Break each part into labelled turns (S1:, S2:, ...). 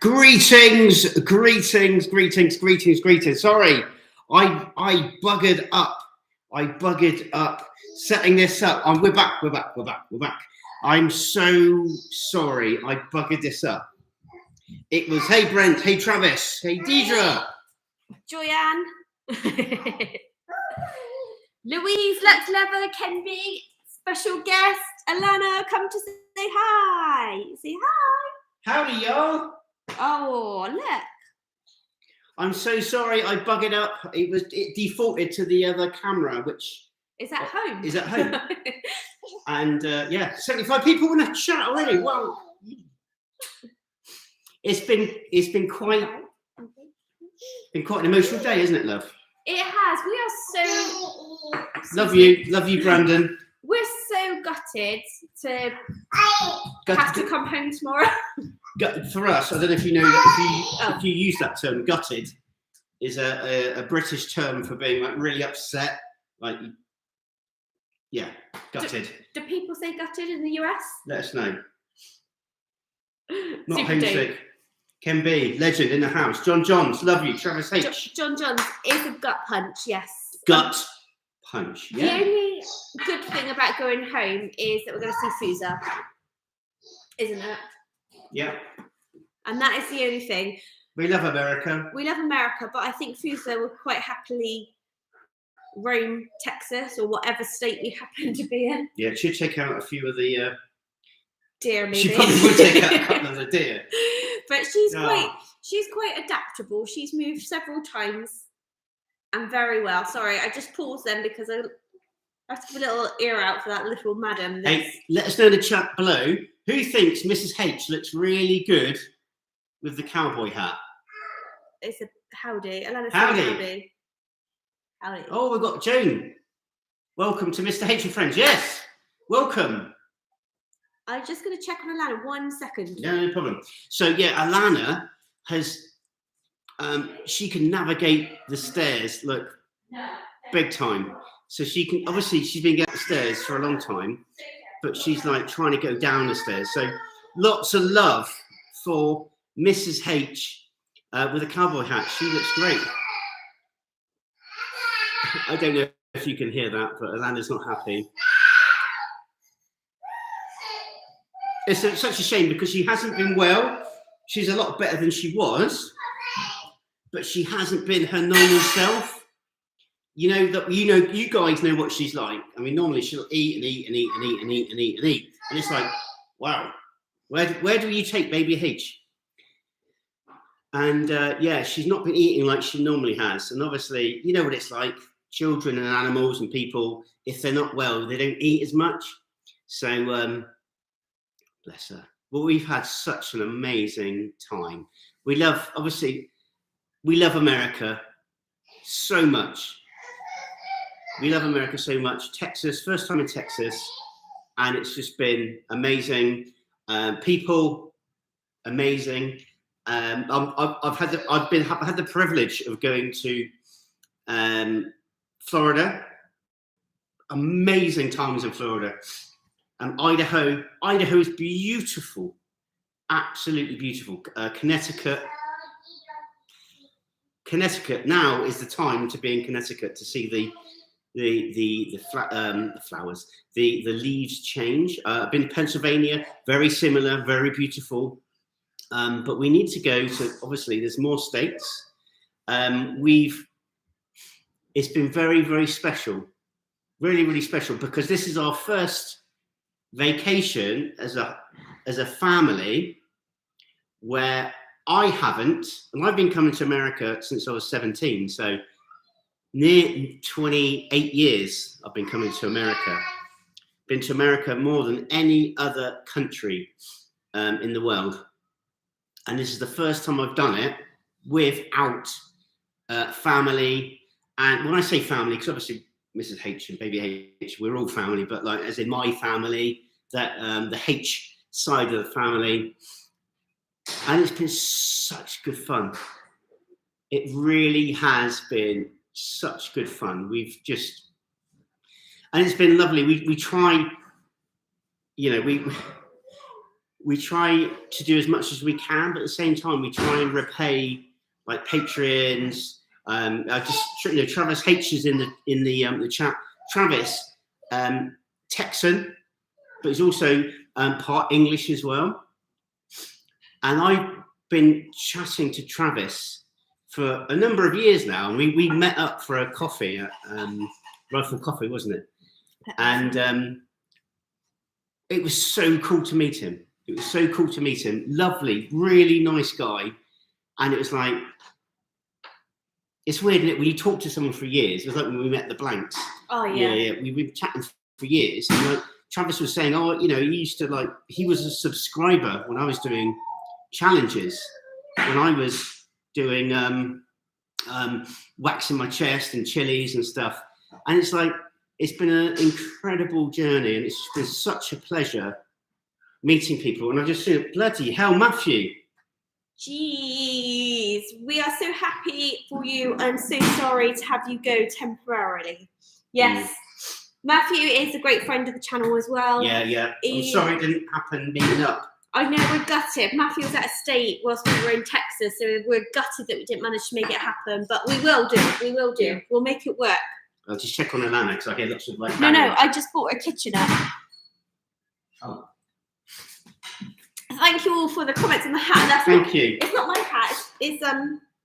S1: Greetings. Sorry, I buggered up setting this up. We're back. I'm so sorry. I buggered this up. It was, hey Brent, hey Travis, hey Deidre.
S2: Joyanne. Louise, Lex Leather, Kenby, special guest, Alana, come to say hi. Say hi.
S1: Howdy, y'all.
S2: Oh, look.
S1: I'm so sorry I buggered up. It defaulted to the other camera, which
S2: is at home.
S1: And yeah, 75 people in the chat already. Well, it's been quite an emotional day, isn't it, love?
S2: It has. We are so
S1: love you, Brandon.
S2: We're so gutted to have to come home tomorrow.
S1: For us, I don't know if you know that if you use that term, gutted is a British term for being like really upset, like gutted.
S2: Do people say gutted in the US?
S1: Let us know. Not homesick. Can be legend in the house. John Johns, love you. Travis H.
S2: John Johns is a gut punch, yes.
S1: Gut punch. Yeah.
S2: The only good thing about going home is that we're going to see Fusa, isn't it?
S1: Yeah.
S2: And that is the only thing.
S1: We love America.
S2: But I think Fusa will quite happily roam Texas or whatever state we happen to be in.
S1: Yeah, it should take out a few of the
S2: deer, maybe.
S1: She probably would take out a couple of the deer.
S2: But she's quite adaptable. She's moved several times and very well. Sorry, I just paused then because I have to give a little ear out for that little madam.
S1: Hey, let us know in the chat below who thinks Mrs. H looks really good with the cowboy hat.
S2: It's a howdy. Alana,
S1: howdy.
S2: Howdy.
S1: Oh, we've got Joan. Welcome to Mr. H and Friends. Yes, welcome.
S2: I'm just going to check on Alana 1 second.
S1: No problem. So yeah, Alana has, she can navigate the stairs, look, big time. So she can, obviously she's been getting the stairs for a long time, but she's like trying to go down the stairs. So lots of love for Mrs. H with a cowboy hat. She looks great. I don't know if you can hear that, but Alana's not happy. It's such a shame because she hasn't been well. She's a lot better than she was, but she hasn't been her normal self. You guys know what she's like. I mean, normally she'll eat and eat and eat and eat and eat and eat and eat, and it's like, wow, where do you take baby H? And yeah, she's not been eating like she normally has. And obviously, you know what it's like. Children and animals and people, if they're not well, they don't eat as much. So bless her. Well, we've had such an amazing time. We love America so much. We love America so much. Texas, first time in Texas, and it's just been amazing. People, amazing. I've had the privilege of going to Florida. Amazing times in Florida. And Idaho is beautiful, absolutely beautiful. Connecticut now is the time to be in Connecticut to see the flowers, the leaves change. I've been to Pennsylvania, very similar, very beautiful. But we need to go to, obviously, there's more states. It's been very, very special, really, really special, because this is our first vacation as a family where I haven't, and I've been coming to America since I was 17, so near 28 years I've been coming to America. Been to America more than any other country in the world, and this is the first time I've done it without family. And when I say family, because obviously Mrs. H and baby H, we're all family, but like as in my family, that the H side of the family. And it's been such good fun. It really has been such good fun. And it's been lovely. We try, we we try to do as much as we can, but at the same time, we try and repay like Patreons. Travis H is in the chat. Travis, Texan, but he's also part English as well. And I've been chatting to Travis for a number of years now. And we met up for a coffee at Rifle Coffee, wasn't it? And it was so cool to meet him. It was so cool to meet him. Lovely, really nice guy. And it was like, it's weird, isn't it? When you talk to someone for years, it was like when we met the Blanks.
S2: Oh, yeah.
S1: Yeah. We've been chatting for years. And like, Travis was saying, he was a subscriber when I was doing challenges, when I was doing waxing my chest and chilies and stuff. And it's like, it's been an incredible journey, and it's been such a pleasure meeting people. And I just think, bloody hell, Matthew.
S2: Jeez, we are so happy for you. I'm so sorry to have you go temporarily. Yes, Matthew is a great friend of the channel as well.
S1: Yeah. I'm sorry it didn't happen meeting up.
S2: I know, we're gutted. Matthew was at a state whilst we were in Texas, so we're gutted that we didn't manage to make it happen. But we will do. Yeah. We'll make it work.
S1: I'll just check on Alana because I hear lots of like.
S2: No, I just bought a kitchener.
S1: Oh.
S2: Thank you all for the comments on the hat.
S1: Thank you.
S2: It's not my hat. It's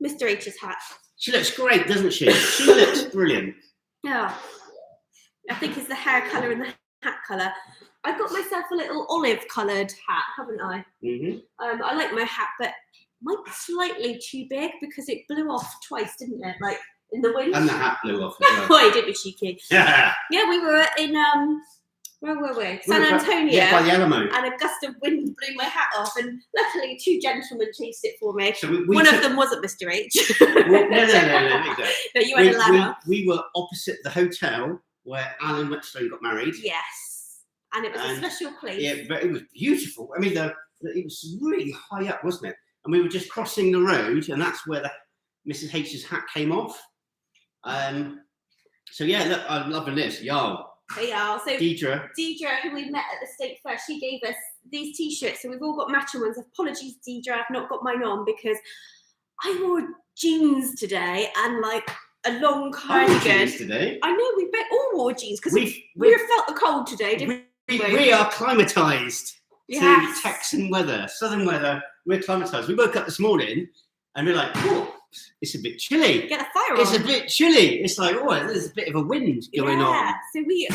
S2: Mr. H's hat.
S1: She looks great, doesn't she? She looks brilliant.
S2: Yeah. I think it's the hair colour and the hat colour. I got myself a little olive-coloured hat, haven't I? Mm-hmm. I like my hat, but mine's slightly too big because it blew off twice, didn't it? Like in the wind.
S1: And the hat blew off as well.
S2: Boy, it did be cheeky.
S1: Yeah.
S2: Yeah, we were in where were we? San Antonio.
S1: Yeah, by the Alamo.
S2: And a gust of wind blew my hat off, and luckily 2 gentlemen chased it for me.
S1: So
S2: One of them wasn't Mr. H.
S1: No.
S2: No, you had Alana.
S1: We were opposite the hotel where Alan Whetstone got married.
S2: Yes, and it was a special place.
S1: Yeah, but it was beautiful. I mean, it was really high up, wasn't it? And we were just crossing the road, and that's where Mrs. H's hat came off. So yeah, look, I'm loving this. Yo.
S2: Hey y'all. So
S1: Deidre,
S2: who we met at the State Fair, she gave us these t-shirts. So we've all got matching ones. Apologies, Deidre, I've not got mine on because I wore jeans today and like a long cardigan.
S1: Today.
S2: I know, we all wore jeans because we felt the cold today, didn't we?
S1: We are climatised to Texan weather, southern weather. We're climatised. We woke up this morning and we're like, oh, it's a bit chilly.
S2: Get a fire on.
S1: It's a bit chilly. It's like, oh, there's a bit of a wind going on.
S2: Yeah, so we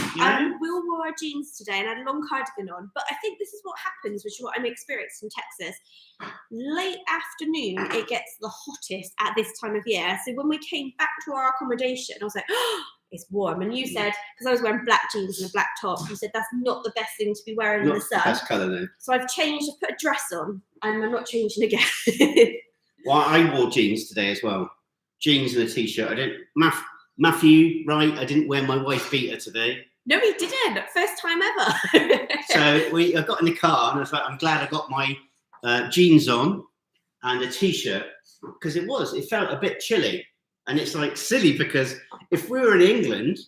S2: all wore our jeans today and had a long cardigan on. But I think this is what happens, which is what I'm experiencing in Texas. Late afternoon, it gets the hottest at this time of year. So when we came back to our accommodation, I was like, oh, it's warm. And you said, because I was wearing black jeans and a black top, you said that's not the best thing to be wearing in the sun.
S1: Best colour, though.
S2: So I've changed, I've put a dress on, and I'm not changing again.
S1: Well, I wore jeans today as well. Jeans and a t-shirt. I didn't. Matthew, right? I didn't wear my wife beater today.
S2: No, he didn't. First time ever.
S1: So I got in the car and I was like, I'm glad I got my jeans on and a t-shirt because it felt a bit chilly. And it's like silly because if we were in England,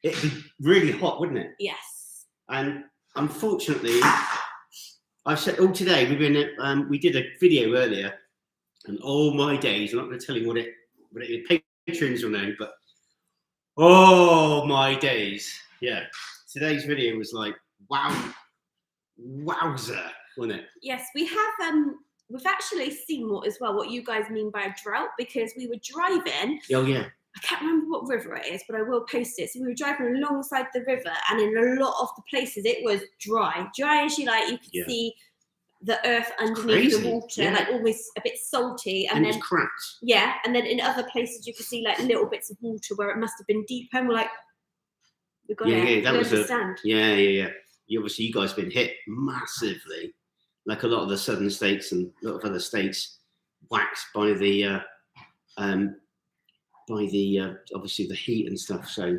S1: it'd be really hot, wouldn't it?
S2: Yes.
S1: And unfortunately, I've said all today we did a video earlier. And all my days, I'm not going to tell you what it is, patrons will know, but oh my days. Yeah. Today's video was like, wowzer, wasn't it?
S2: Yes, we have, we've actually seen what you guys mean by a drought because we were driving.
S1: Oh, yeah.
S2: I can't remember what river it is, but I will post it. So we were driving alongside the river and in a lot of the places it was dry as you like. You could see the earth underneath the water, like almost a bit salty, and then
S1: cracked.
S2: Yeah, and then in other places you could see like little bits of water where it must have been deeper. And we're like, we got it.
S1: Yeah, that was
S2: understand.
S1: Yeah. Obviously, you guys have been hit massively, like a lot of the southern states and a lot of other states, waxed by the obviously the heat and stuff. So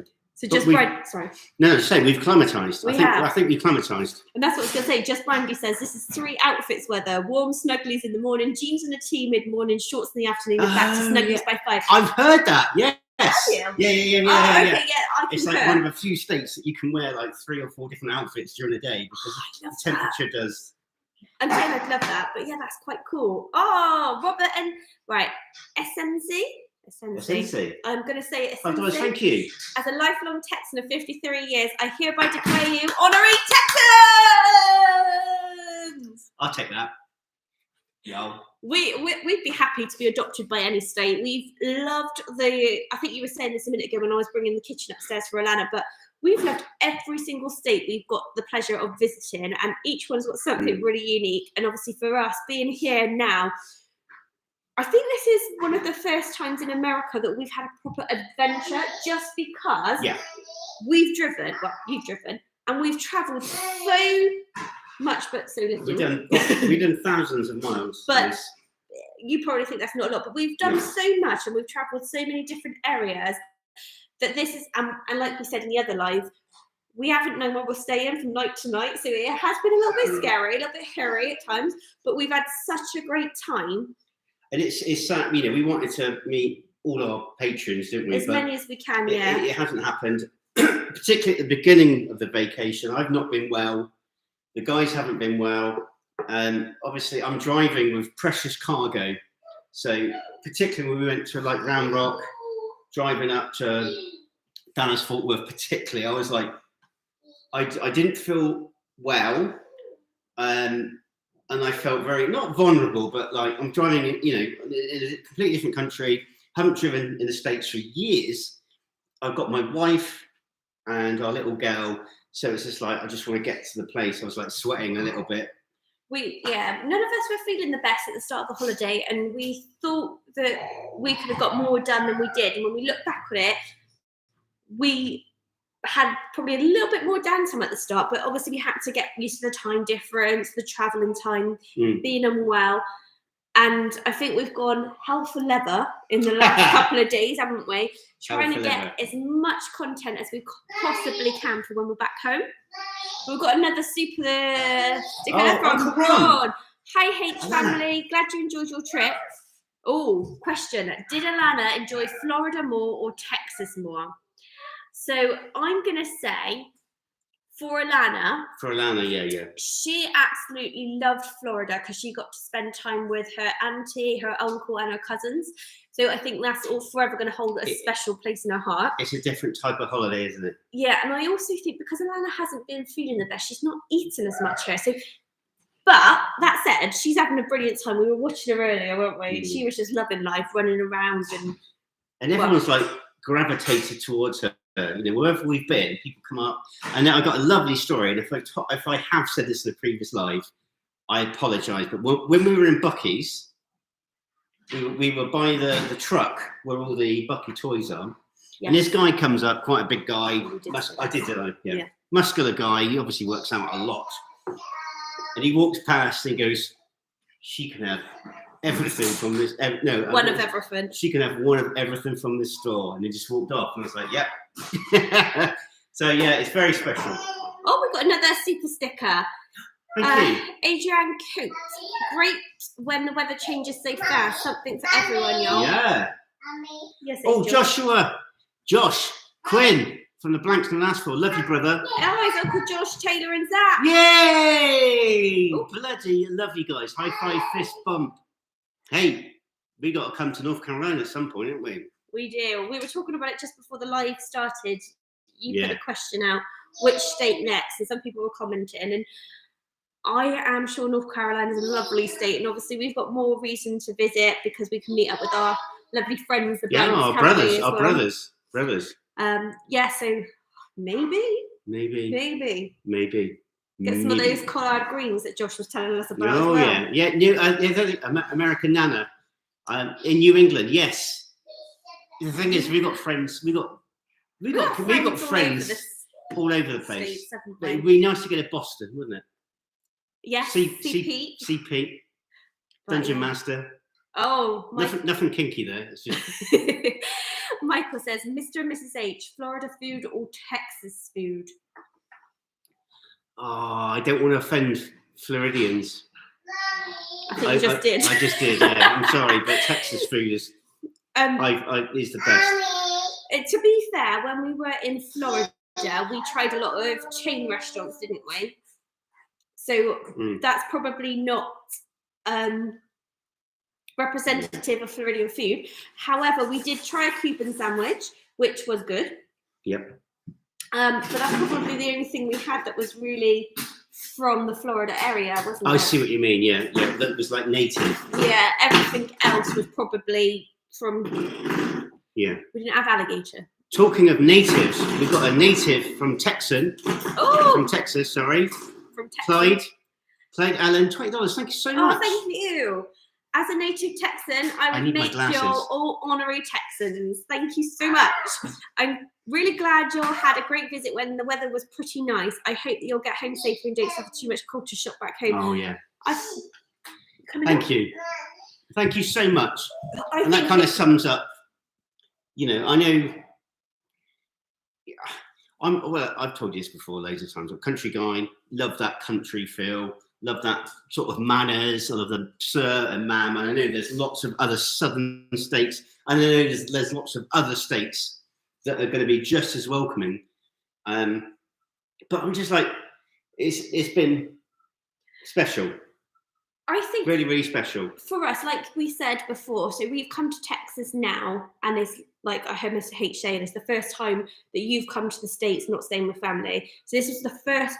S1: just sorry. No, say we've climatised. I think we've climatised.
S2: And that's what I was going to say. Just Brandy says this is 3 outfits weather: warm snugglies in the morning, jeans and a tee mid-morning, shorts in the afternoon, and back to snugglies by 5.
S1: I've heard that. Yes. Yeah.
S2: Okay, yeah. I
S1: it's like one of a few states that you can wear like 3 or 4 different outfits during the day because the temperature does
S2: I'm saying I'd love that, but yeah, that's quite cool. Oh, Robert and right, SMC.
S1: SNC.
S2: I'm going to say
S1: Oh,
S2: SMC.
S1: thank you.
S2: As a lifelong Texan of 53 years, I hereby declare you honorary Texans.
S1: I'll take that. Yeah.
S2: We'd be happy to be adopted by any state. We've loved I think you were saying this a minute ago when I was bringing the kitchen upstairs for Alana, but we've loved every single state we've got the pleasure of visiting, and each one's got something really unique. And obviously for us being here now, I think this is one of the first times in America that we've had a proper adventure, just because we've driven, well, you've driven, and we've travelled so much, but so little.
S1: We've done thousands of miles.
S2: But you probably think that's not a lot, but we've done so much, and we've travelled so many different areas that this is, and like we said in the other live, we haven't known where we're staying from night to night, so it has been a little bit scary, a little bit hairy at times, but we've had such a great time.
S1: And it's sad, you know, we wanted to meet all our patrons, didn't we?
S2: As many as we can,
S1: It hasn't happened, particularly at the beginning of the vacation. I've not been well. The guys haven't been well. Obviously, I'm driving with precious cargo. So particularly when we went to like Round Rock, driving up to Dallas Fort Worth, particularly, I was like, I didn't feel well. And I felt very, not vulnerable, but like I'm driving, you know, in a completely different country. Haven't driven in the States for years. I've got my wife and our little girl. So it's just like, I just want to get to the place. I was like sweating a little bit.
S2: None of us were feeling the best at the start of the holiday, and we thought that we could have got more done than we did. And when we look back on it, we had probably a little bit more downtime at the start, but obviously we had to get used to the time difference, the traveling time, being unwell. And I think we've gone hell for leather in the last couple of days, haven't we? Trying to get as much content as we possibly can for when we're back home. We've got another super sticker from Ron. Hi, H family. Glad you enjoyed your trip. Oh, question. Did Alana enjoy Florida more or Texas more? So I'm going to say for Alana,
S1: yeah.
S2: She absolutely loved Florida because she got to spend time with her auntie, her uncle, and her cousins. So I think that's all forever going to hold a special place in her heart.
S1: It's a different type of holiday, isn't it?
S2: Yeah, and I also think because Alana hasn't been feeling the best, she's not eating as much here. So, but that said, she's having a brilliant time. We were watching her earlier, weren't we? She was just loving life, running around,
S1: and everyone's like gravitated towards her. You know, wherever we've been, people come up. And now I've got a lovely story. And if I have said this in the previous live, I apologise. But when we were in Bucky's, we were by the truck where all the Bucky toys are. Yes. And this guy comes up, quite a big guy. Yeah. Muscular guy. He obviously works out a lot. And he walks past and he goes, "She can have everything from this." One of everything. She can have one of everything from this store. And he just walked off. And I was like, "Yep." So yeah, it's very special.
S2: Oh, we've got another super sticker.
S1: Thank you.
S2: Adrian Coates. Great when the weather changes so fast. Something for everyone, y'all.
S1: Yeah.
S2: Yes.
S1: Oh, Josh Quinn from the Blankston Asphalt. Love you, brother.
S2: Oh, it's Uncle Josh, Taylor, and Zach.
S1: Yay! Oh, bloody love you guys. High five, fist bump. Hey, we got to come to North Carolina at some point, haven't we?
S2: We do. We were talking about it just before the live started. You put a question out, which state next? And some people were commenting. And I am sure North Carolina is a lovely state. And obviously we've got more reason to visit because we can meet up with our lovely friends.
S1: Our brothers.
S2: So maybe. Get some of those collard greens that Josh was telling us about.
S1: Oh, as well. Yeah. American Nana in New England. Yes. The thing is, we got friends. We got friends all over the place. It'd be nice to get to Boston, wouldn't it?
S2: Yes.
S1: See Pete, Dungeon Master.
S2: Oh,
S1: nothing kinky there. It's just.
S2: Michael says, Mr. and Mrs. H, Florida food or Texas food?
S1: Oh, I don't want to offend Floridians.
S2: I think you just did.
S1: I just did, yeah. I'm sorry, but Texas food is is the best.
S2: To be fair, when we were in Florida, we tried a lot of chain restaurants, didn't we? So that's probably not representative of Floridian food. However, we did try a Cuban sandwich, which was good.
S1: Yep.
S2: But that's probably the only thing we had that was really from the Florida area, wasn't it?
S1: I see what you mean. Yeah, that was like native.
S2: Yeah, everything else was probably from.
S1: Yeah.
S2: We didn't have alligator.
S1: Talking of natives, we've got a native from Texas.
S2: Oh.
S1: From Texas, sorry.
S2: From Texas.
S1: Clyde Allen, $20. Thank you so much.
S2: Oh, thank you. As a native Texan, I would make you all honorary Texans. Thank you so much. I'm really glad you all had a great visit when the weather was pretty nice. I hope that you'll get home safely and don't suffer too much culture shock back home.
S1: Oh, yeah. Thank you. Thank you so much. And that kind of sums up, you know, I know, I've told you this before loads of times. I'm a country guy, love that country feel. Love that sort of manners. I love the sir and ma'am. And I know there's lots of other southern states. And I know there's lots of other states that are going to be just as welcoming. But I'm just like, it's been special.
S2: I think
S1: really, really special. For
S2: us, like we said before, so we've come to Texas now, and it's like I heard Mr. H saying, it's the first time that you've come to the States not staying with family. So this is the first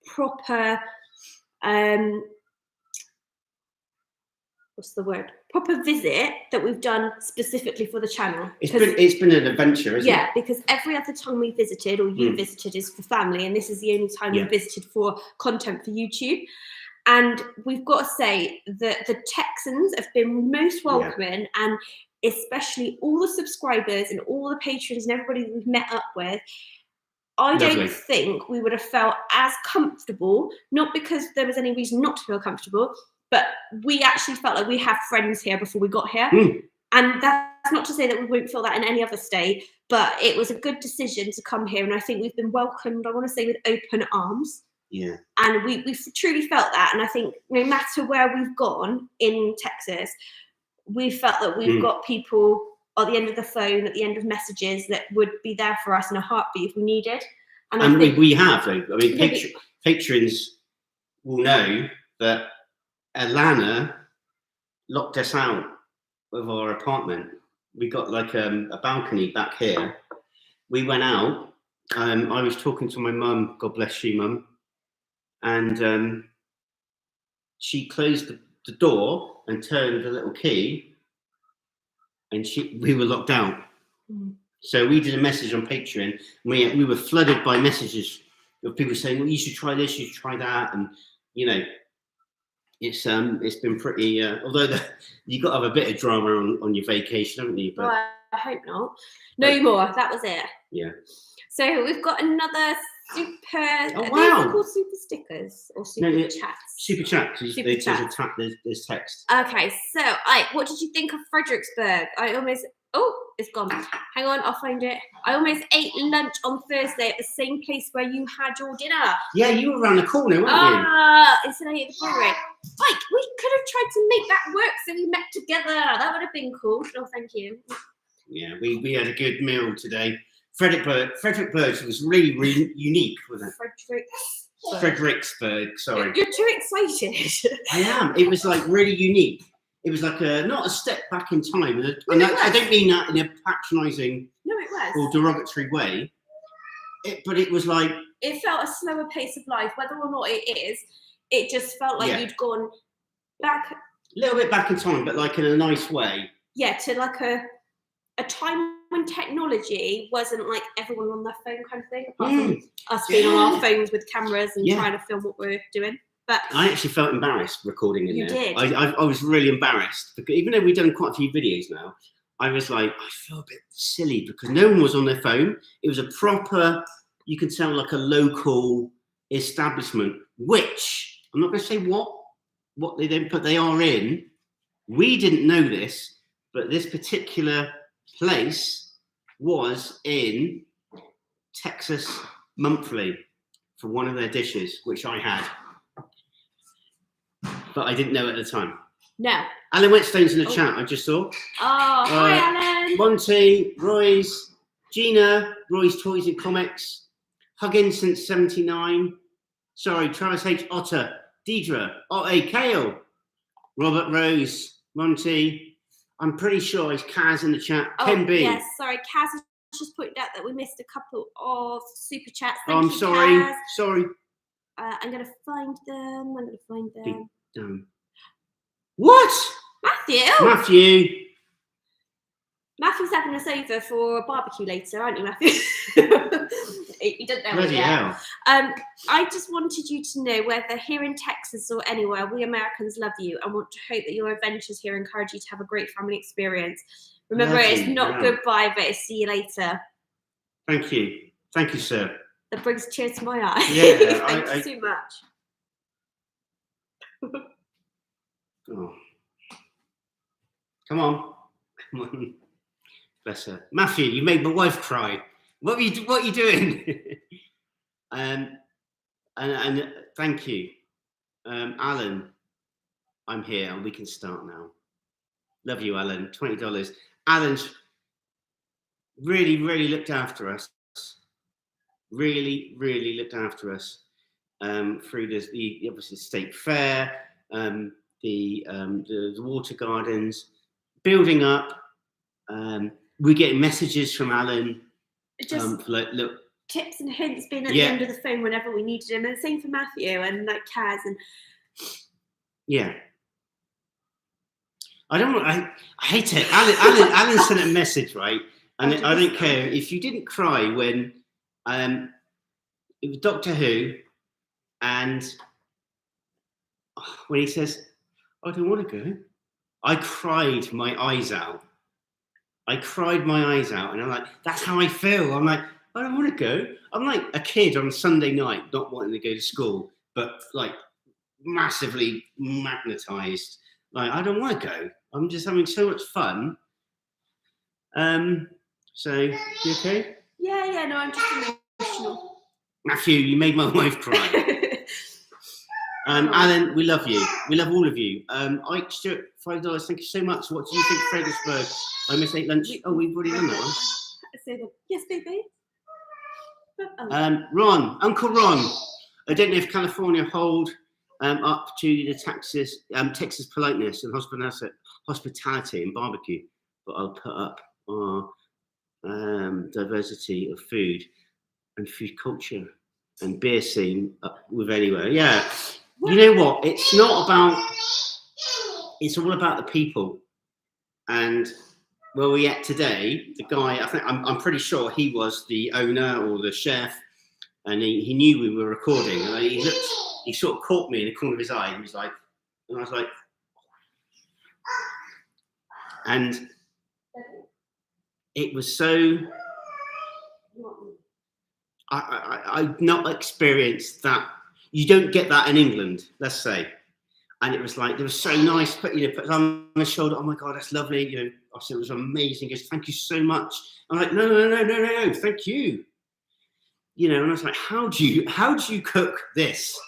S2: proper proper visit that we've done specifically for the channel.
S1: It's been an adventure, isn't it?
S2: Yeah, because every other time we visited or you visited is for family, and this is the only time we visited for content for YouTube. And we've got to say that the Texans have been most welcoming, and especially all the subscribers and all the patrons and everybody we've met up with. I don't think we would have felt as comfortable, not because there was any reason not to feel comfortable, but we actually felt like we have friends here before we got here. And that's not to say that we won't feel that in any other state, but it was a good decision to come here. And I think we've been welcomed, I want to say, with open arms.
S1: Yeah.
S2: And we truly felt that. And I think no matter where we've gone in Texas, we felt that we've got people at the end of the phone, at the end of messages, that would be there for us in a heartbeat if we needed. And I think
S1: we have, though. I mean, patrons will know that Alana locked us out of our apartment. We got like a balcony back here. We went out. I was talking to my mum, God bless you, Mum. And she closed the door and turned the little key. And we were locked out. So we did a message on Patreon. And we were flooded by messages of people saying, well, you should try this, you should try that. And, you know, it's been pretty, although you've got to have a bit of drama on your vacation, haven't you? But
S2: well, I hope not. No more. That was it.
S1: Yeah.
S2: So we've got another super.
S1: Oh, wow.
S2: These are called super stickers or super chats.
S1: Super chat. There's text.
S2: Okay, so what did you think of Fredericksburg? It's gone. Hang on, I'll find it. I almost ate lunch on Thursday at the same place where you had your dinner.
S1: Yeah, you were around the corner, weren't you?
S2: Instead I ate the brewery. Like, we could have tried to make that work so we met together. That would have been cool. Oh, thank you.
S1: Yeah, we had a good meal today. Fredericksburg was really, really unique, wasn't it? Fredericksburg, sorry.
S2: You're too excited.
S1: I am. It was like really unique. It was like not a step back in time. And I don't mean that in a patronising or derogatory way. But it was like...
S2: It felt a slower pace of life, whether or not it is. It just felt like you'd gone back...
S1: A little bit back in time, but like in a nice way.
S2: Yeah, to like a time when technology wasn't like everyone on their phone kind of thing, apart from us being on our phones with cameras and trying to film what we're doing. But
S1: I actually felt embarrassed recording in there.
S2: You did.
S1: I was really embarrassed because even though we've done quite a few videos now, I was like, I feel a bit silly because no one was on their phone. It was a proper, you can tell, like a local establishment, which I'm not going to say what they don't, but they are in. We didn't know this, but this particular place was in Texas Monthly for one of their dishes, which I had. But I didn't know at the time.
S2: No.
S1: Alan Whetstone's in the chat, I just saw.
S2: Oh, hi, Alan.
S1: Monty, Royce, Gina, Roy's Toys and Comics, Huggins since 79. Sorry, Travis H. Otter. Deidre, Kale, Robert Rose, Monty. I'm pretty sure it's Kaz in the chat. Ken B.
S2: Yes, sorry, Kaz has just pointed out that we missed a couple of super chats.
S1: I'm sorry.
S2: Kaz.
S1: Sorry.
S2: I'm going to find them.
S1: What?
S2: Matthew. Matthew's having us over for a barbecue later, aren't you, Matthew? He doesn't know
S1: Bloody
S2: it yet.
S1: hell.
S2: I just wanted you to know, whether here in Texas or anywhere, we Americans love you and want to hope that your adventures here encourage you to have a great family experience. Remember, it's not goodbye, but it's see you later.
S1: Thank you. Thank you, sir.
S2: That brings a tear to my eye.
S1: Yeah,
S2: Thank you so much.
S1: Oh. Come on. Bless her. Matthew, you made my wife cry. What are you doing? and thank you. Alan, I'm here and we can start now. Love you, Alan. $20. Alan's really, really looked after us. Really, really looked after us through the obviously state fair, the water gardens, building up. We're getting messages from Alan.
S2: Just
S1: look,
S2: tips and hints, being at the end of the phone whenever we needed him, and the same for Matthew and like Kaz and
S1: I hate it. Alan sent a message, right? And I don't care if you didn't cry when it was Doctor Who, and when he says, "I don't want to go," I cried my eyes out. And I'm like, that's how I feel. I'm like, I don't want to go. I'm like a kid on Sunday night, not wanting to go to school, but like massively magnetized. Like, I don't want to go. I'm just having so much fun. So, you okay?
S2: Yeah, no, I'm just emotional.
S1: Matthew, you made my wife cry. Alan, we love you. We love all of you. Ike Stewart, $5. Thank you so much. What do you think, Fredericksburg? I must eat lunch. Oh, we've already done that one.
S2: Yes, baby.
S1: Ron, Uncle Ron. I don't know if California hold up to the Texas politeness and hospitality and barbecue, but I'll put up our diversity of food and food culture and beer scene with anywhere. Yeah. You know what? It's not about. It's all about the people. And where we're at today, the guy, I'm pretty sure he was the owner or the chef, and he knew we were recording. And he sort of caught me in the corner of his eye. And he was like, and I was like, and it was so. I've not experienced that. You don't get that in England, let's say. And it was like, it was so nice, put on my shoulder. Oh my God, that's lovely. You know, I said it was amazing. He goes, thank you so much. I'm like, no, thank you. You know, and I was like, how do you cook this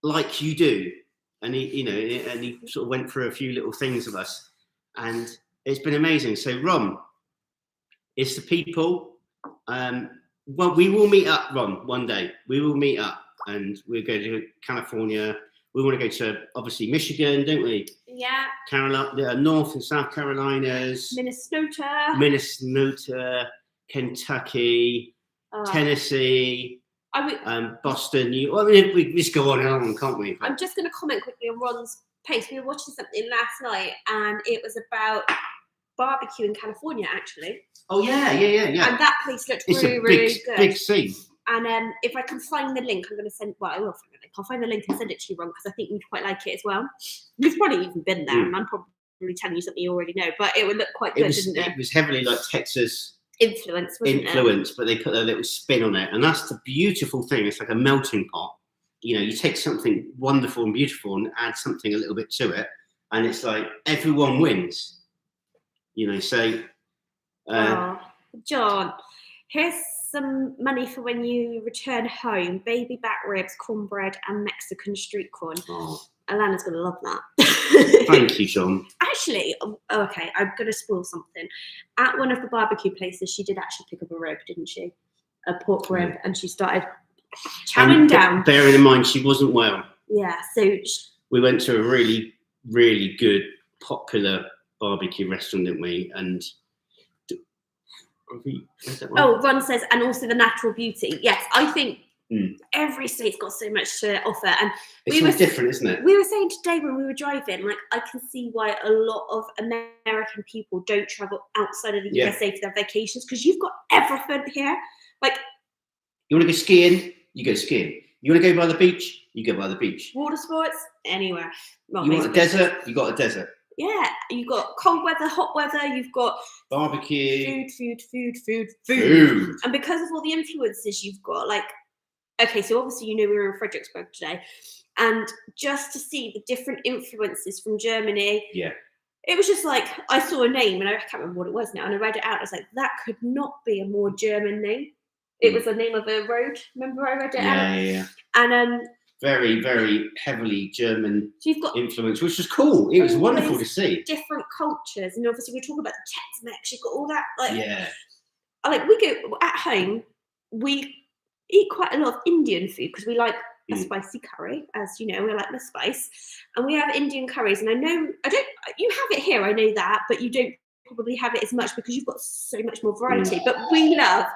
S1: like you do? And he sort of went through a few little things with us, and it's been amazing. So Ron, it's the people. Well, we will meet up, Ron, one day. We will meet up, and we'll go to California. We want to go to, obviously, Michigan, don't we?
S2: Yeah.
S1: North and South Carolinas. Minnesota, Kentucky, Tennessee, Boston. We just go on and on, can't we?
S2: I'm just going to comment quickly on Ron's post. We were watching something last night, and it was about barbecue in California, actually.
S1: Oh, yeah.
S2: And that place looked really good.
S1: Big scene.
S2: And if I can find the link, I'm going to send. Well, I will find the link. I'll find the link and send it to you, Ron, because I think you'd quite like it as well. You've probably even been there, and I'm probably telling you something you already know. But it would look quite good, didn't it?
S1: It was heavily like Texas
S2: influence, wasn't it?
S1: But they put a little spin on it, and that's the beautiful thing. It's like a melting pot. You know, you take something wonderful and beautiful and add something a little bit to it, and it's like everyone wins. You know, so.
S2: John, here's some money for when you return home: baby back ribs, cornbread, and Mexican street corn.
S1: Oh.
S2: Alana's going to love that.
S1: Thank you, John.
S2: Actually, okay, I'm going to spoil something. At one of the barbecue places, she did actually pick up a rib, didn't she? A pork rib, and she started chowing down.
S1: Bearing in mind, she wasn't well.
S2: Yeah, so
S1: we went to a really, really good, popular barbecue restaurant, didn't we? And is that right?
S2: oh, Ron says, and also the natural beauty. Yes, I think every state's got so much to offer, and
S1: it's all different, isn't it?
S2: We were saying today when we were driving, like I can see why a lot of American people don't travel outside of the USA for their vacations, because you've got everything here. Like,
S1: you want to go skiing, you go skiing. You want to go by the beach, you go by the beach.
S2: Water sports, anywhere. Well,
S1: you want a desert, you got a desert.
S2: Yeah, you've got cold weather, hot weather, you've got
S1: barbecue,
S2: food. And because of all the influences you've got, like, okay, so obviously we were in Fredericksburg today, and just to see the different influences from Germany, it was just like, I saw a name, and I can't remember what it was now, and I read it out, I was like, that could not be a more German name. It was the name of a road, remember I read it out?
S1: Yeah.
S2: And
S1: very, very heavily German influence, which was cool. It was wonderful to see.
S2: Different cultures, and obviously we're talking about the Tex-Mex, you've got all that, like,
S1: like
S2: we go at home, we eat quite a lot of Indian food because we like a spicy curry, as you know, we like the spice, and we have Indian curries. And you have it here, I know that, but you don't probably have it as much because you've got so much more variety. But we love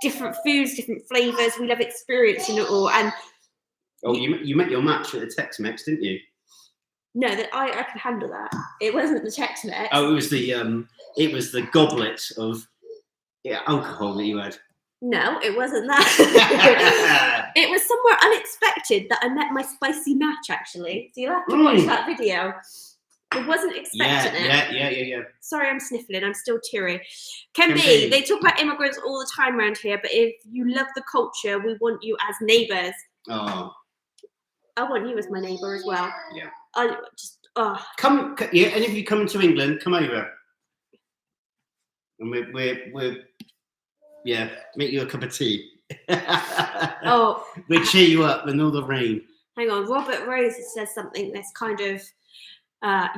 S2: different foods, different flavors. We love experiencing it all. And
S1: you met your match at the Tex-Mex, didn't you?
S2: No, that I could handle that. It wasn't the Tex-Mex.
S1: Oh, it was the goblet of alcohol that you had.
S2: No, it wasn't that. It was somewhere unexpected that I met my spicy match, actually. So you'll have to watch that video. I wasn't expecting it.
S1: Yeah.
S2: Sorry, I'm sniffling. I'm still teary. Can be. They talk about immigrants all the time around here, but if you love the culture, we want you as neighbours.
S1: Oh.
S2: I want you as my neighbour as well.
S1: Yeah.
S2: I just,
S1: Come, any of you coming to England, come over. And we're make you a cup of tea. We'll cheer you up in all the rain.
S2: Hang on, Robert Rose says something that's kind of,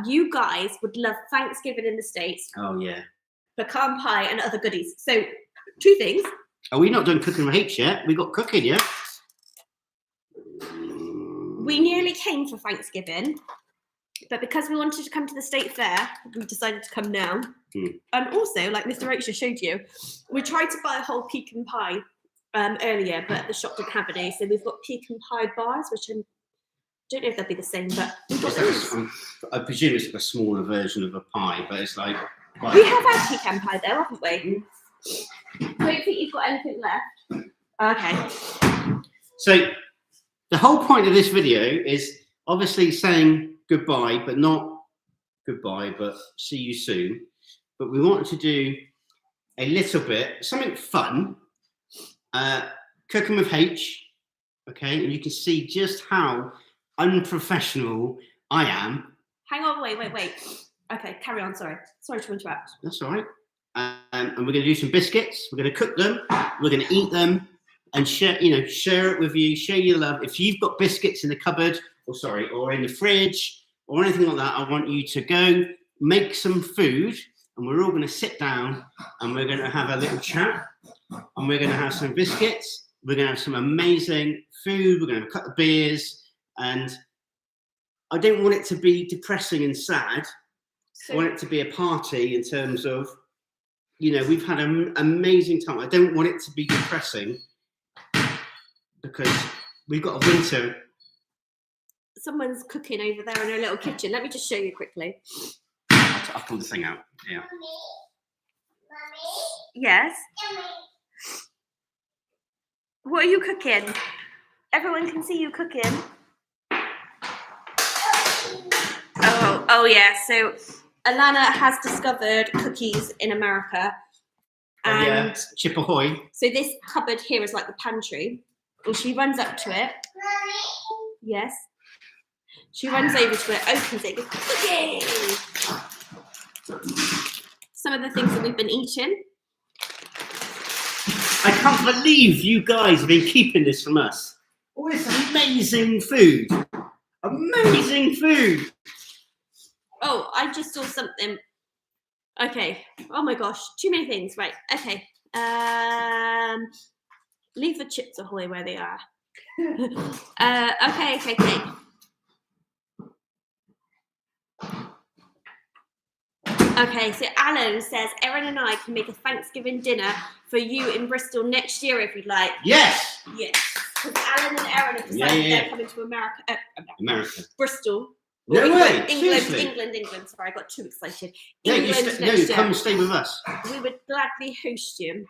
S2: you guys would love Thanksgiving in the States.
S1: Oh, yeah.
S2: Pecan pie and other goodies. So, two things.
S1: Are we not done cooking with H yet? We got cooking, yeah?
S2: We nearly came for Thanksgiving, but because we wanted to come to the state fair, we decided to come now. And also, like Mr. H just showed you, we tried to buy a whole pecan pie earlier, but the shop didn't have any. So we've got pecan pie bars, which I don't know if they'll be the same, but we've got those.
S1: I presume it's like a smaller version of a pie, but it's like...
S2: We have had pecan pie though, haven't we? Don't think you've got anything left. Okay.
S1: So the whole point of this video is obviously saying goodbye, but not goodbye, but see you soon. But we wanted to do a little bit, something fun, cooking with H, okay? And you can see just how unprofessional I am.
S2: Hang on, wait. Okay, carry on, sorry to interrupt.
S1: That's all right. And we're going to do some biscuits. We're going to cook them. We're going to eat them and share it with you, show you the love. If you've got biscuits in the cupboard, or in the fridge, or anything like that, I want you to go make some food, and we're all going to sit down and we're going to have a little chat, and we're going to have some biscuits. We're going to have some amazing food. We're going to have a couple of beers, and I don't want it to be depressing and sad. I want it to be a party in terms of, we've had an amazing time. I don't want it to be depressing because we've got a winter.
S2: Someone's cooking over there in her little kitchen. Let me just show you quickly.
S1: I'll pull the thing out. Yeah.
S2: Mummy? Yes? What are you cooking? Everyone can see you cooking. Oh yeah. So Alana has discovered cookies in America. And
S1: Chip ahoy.
S2: So this cupboard here is like the pantry. Well, she runs up to it. Mommy? Yes. She runs over to it, opens it, goes, cookies! Some of the things that we've been eating.
S1: I can't believe you guys have been keeping this from us. All this amazing food. Amazing food.
S2: Oh, I just saw something. Okay. Oh my gosh. Too many things. Right. Okay. Leave the chips ahoy where they are. Okay. Okay, so Alan says, Erin and I can make a Thanksgiving dinner for you in Bristol next year if you'd like.
S1: Yes.
S2: Yes. Because Alan and Erin have decided they're coming to America. Bristol.
S1: No way.
S2: England. Sorry, I got too excited.
S1: Come stay with us.
S2: We would gladly host you.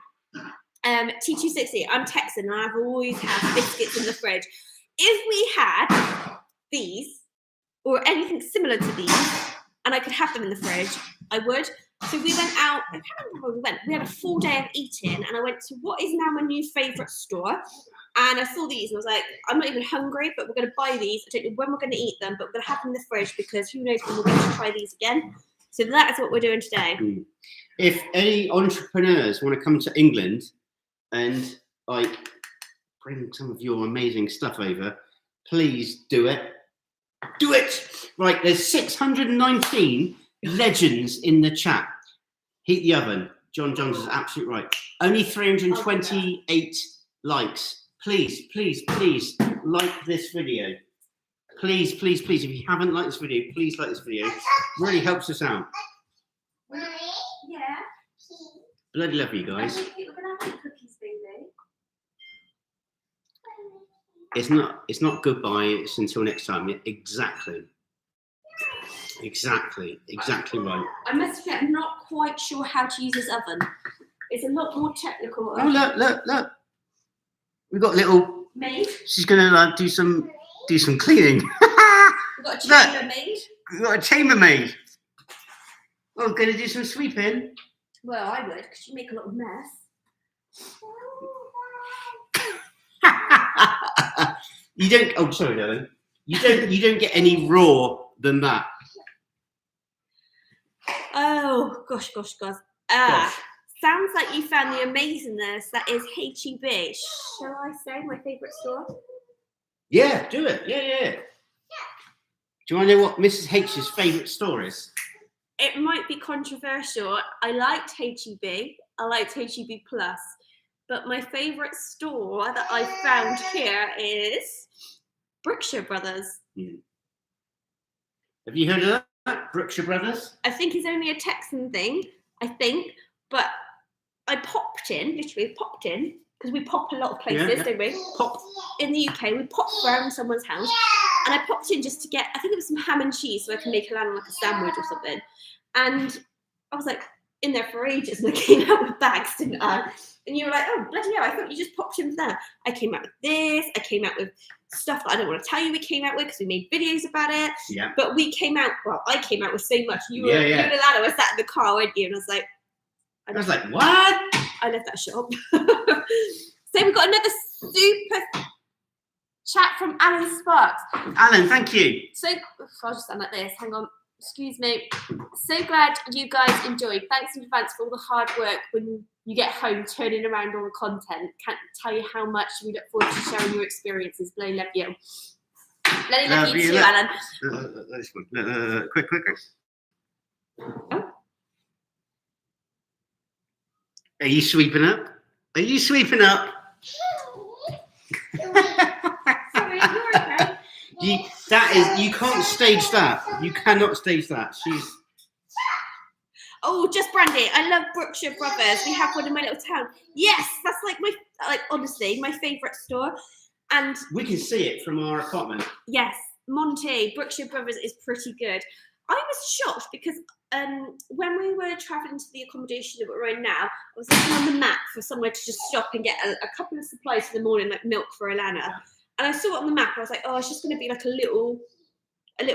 S2: T260, I'm Texan and I've always had biscuits in the fridge. If we had these or anything similar to these and I could have them in the fridge, I would. So we went out, I can't remember where we went. We had a full day of eating and I went to what is now my new favourite store. And I saw these and I was like, I'm not even hungry, but we're going to buy these. I don't know when we're going to eat them, but we're going to have them in the fridge because who knows when we're going to try these again. So that is what we're doing today.
S1: If any entrepreneurs want to come to England and like bring some of your amazing stuff over, please do it. Do it! Right, there's 619 legends in the chat. Heat the oven. John Johns is absolutely right. Only 328 likes. Please like this video. Please. If you haven't liked this video, please like this video. Really helps us out.
S2: Yeah.
S1: Bloody love you guys.
S2: I think we're gonna have cookies, baby.
S1: It's not goodbye. It's until next time. Yeah, exactly right.
S2: I must admit, I'm not quite sure how to use this oven. It's a lot more technical.
S1: Oh look! We've got little
S2: maid.
S1: She's gonna do some cleaning.
S2: We've got a chambermaid.
S1: We've got a chambermaid. Oh, gonna do some sweeping.
S2: Well, I would, because you make a lot of mess.
S1: You don't. Oh, sorry, darling. You don't get any raw than that.
S2: Oh gosh. Sounds like you found the amazingness that is HEB. Shall I say my favourite store?
S1: Yeah, do it. Yeah. Do you want to know what Mrs. H's favourite store is?
S2: It might be controversial. I liked HEB. I liked HEB Plus. But my favourite store that I found here is Brookshire Brothers.
S1: Have you heard of that? Brookshire Brothers?
S2: I think it's only a Texan thing, but I popped in, because we pop a lot of places, don't we?
S1: Pop.
S2: In the UK, we pop around someone's house, and I popped in just to get, I think it was some ham and cheese, so I can make Alana like a sandwich or something. And I was like in there for ages, and I came out with bags, didn't I? And you were like, oh, bloody hell, I thought you just popped in there. I came out with this, I came out with stuff that I don't want to tell you we came out with because we made videos about it.
S1: Yeah.
S2: But I came out with so much. You and Alana were sat in the car, weren't you? And I was like,
S1: what?
S2: I left that shop. So we've got another super chat from Alan Sparks.
S1: Alan, thank you.
S2: So I'll just stand like this. Hang on. Excuse me. So glad you guys enjoyed. Thanks in advance for all the hard work when you get home turning around all the content. Can't tell you how much we look forward to sharing your experiences. Bloody love you. Bloody love you too, Alan.
S1: This one. Quick.
S2: Oh.
S1: Are you sweeping up?
S2: Sorry, you're okay.
S1: You can't stage that. You cannot stage that.
S2: Oh, just Brandy. I love Brookshire Brothers. We have one in my little town. Yes, that's honestly my favourite store. And
S1: we can see it from our apartment.
S2: Yes, Monty, Brookshire Brothers is pretty good. I was shocked because when we were travelling to the accommodation that we're in now, I was looking on the map for somewhere to just stop and get a couple of supplies for the morning, like milk for Alana. And I saw it on the map. And I was like, oh, it's just going to be like a little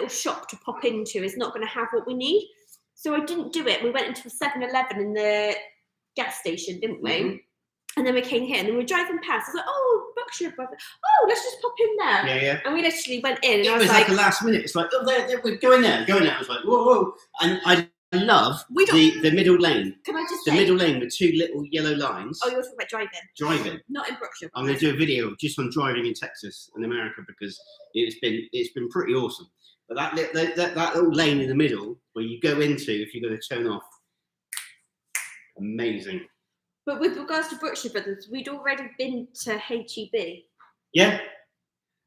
S2: shop to pop into. It's not going to have what we need. So I didn't do it. We went into a 7-Eleven in the gas station, didn't we? Mm-hmm. And then we came here and then we were driving past. I was like, oh, Brookshire Brothers. Oh, let's just pop in there.
S1: Yeah.
S2: And we literally went in. And
S1: it was like a last minute. It's like, oh, we're going there. I was like, whoa. And I love the middle lane.
S2: Can I just
S1: say? The middle lane with two little yellow lines.
S2: Oh, you're talking about driving?
S1: Driving.
S2: Not in Brookshire.
S1: I'm going to do a video just on driving in Texas and America because it's been pretty awesome. But that little lane in the middle where you go into if you're going to turn off, amazing.
S2: But with regards to Brookshire Brothers, we'd already been to HEB.
S1: Yeah.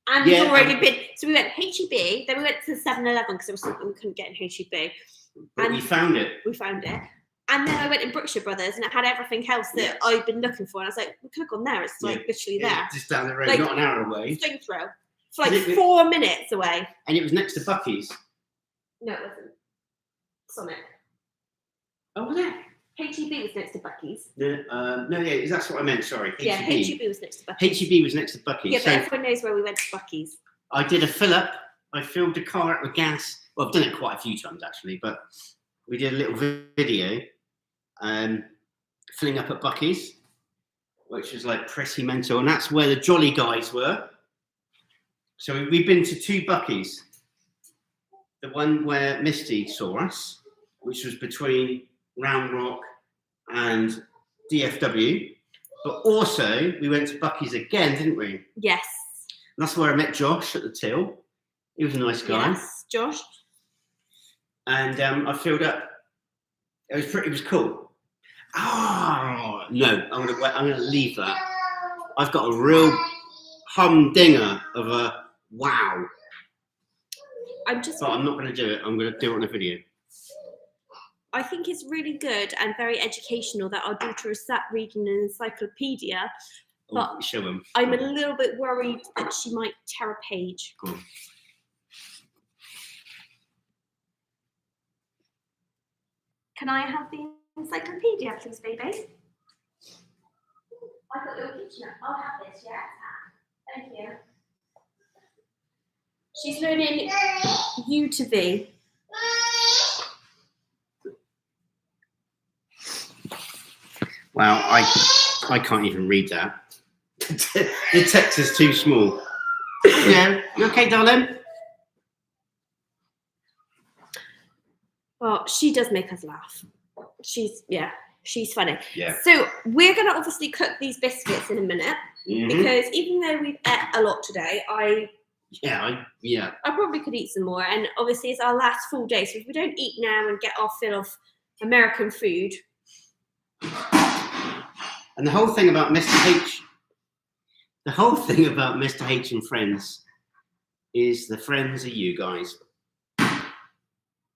S2: And we'd already been. So we went HEB, then we went to the 7-Eleven because there was something we couldn't get in HEB.
S1: But we found it.
S2: We found it. And then I went in Brookshire Brothers and it had everything else that I'd been looking for. And I was like, we could have gone there. It's like literally there.
S1: Just down the road,
S2: like,
S1: not an hour away.
S2: Stone throw. It's like 4 minutes away.
S1: And it was next to Bucky's.
S2: No, it wasn't. Sonic.
S1: Oh, was it?
S2: H-E-B was next to Bucky's.
S1: No, that's what I meant, sorry. H-E-B.
S2: Yeah, H-E-B was next to Bucky's.
S1: H-E-B was next to Bucky's.
S2: Yeah, but everyone knows where we went to Bucky's.
S1: I did a fill-up. I filled the car up with gas. Well, I've done it quite a few times, actually, but we did a little video filling up at Bucky's, which was like pretty mental. And that's where the jolly guys were. So we've been to 2 Bucky's. The one where Misty saw us, which was between Round Rock and DFW. But also, we went to Bucky's again, didn't we?
S2: Yes.
S1: And that's where I met Josh at the till. He was a nice guy.
S2: Yes, Josh.
S1: And I filled up. It was cool. Oh no, I'm gonna leave that. I've got a real humdinger of a wow. But I'm not going to do it. I'm going to do it on a video.
S2: I think it's really good and very educational that our daughter is sat reading an encyclopedia. But
S1: show them.
S2: I'm a little bit worried that she might tear a page.
S1: Cool.
S2: Can I have the encyclopedia, please, baby? I've got a little kitchen. I'll have this, yeah? Thank you. She's learning U to V.
S1: Wow, I can't even read that. The text is too small. Yeah, you okay, darling?
S2: Well, she does make us laugh. She's funny.
S1: Yeah.
S2: So we're gonna obviously cook these biscuits in a minute because even though we've ate a lot today, I probably could eat some more. And obviously it's our last full day, so if we don't eat now and get our fill of American food.
S1: And the whole thing about Mr. H and Friends is the friends are you guys.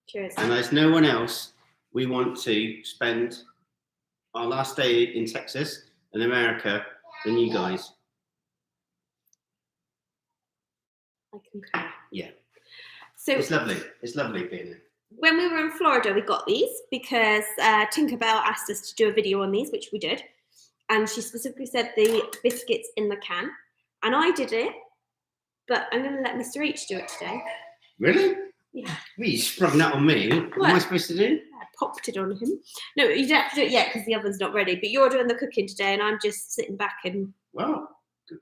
S2: Cheers.
S1: And there's no one else we want to spend our last day in Texas and America than you guys.
S2: I concur.
S1: Yeah.
S2: So
S1: it's lovely. It's lovely being there.
S2: When we were in Florida, we got these because Tinkerbell asked us to do a video on these, which we did. And she specifically said the biscuits in the can. And I did it, but I'm going to let Mr. H do it today.
S1: Really?
S2: Yeah.
S1: Well, you sprung that on me. What am I supposed to do?
S2: I popped it on him. No, you don't have to do it yet because the oven's not ready. But you're doing the cooking today, and I'm just sitting back and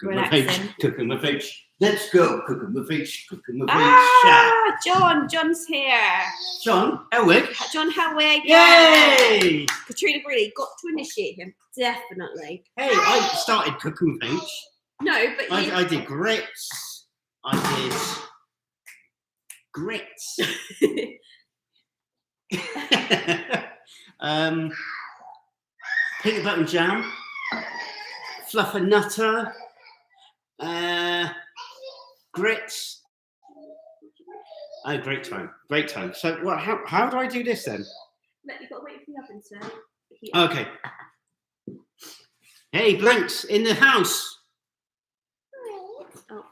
S2: relaxing.
S1: Cooking with H. Let's go. Cooking with H. Cooking with H.
S2: Ah, John's here.
S1: John Helwig.
S2: John Helwig.
S1: Yay!
S2: Katrina Brearley got to initiate him. Definitely.
S1: Hey, I started cooking with H.
S2: No, but
S1: I did grits. I did grits. Peanut butter and jam. Fluffernutter. Grits. Oh, great time. Great time. So what? How do I do this then?
S2: You've got to wait for the oven to heat.
S1: Okay. Hey, Blanks in the house.
S2: Oh.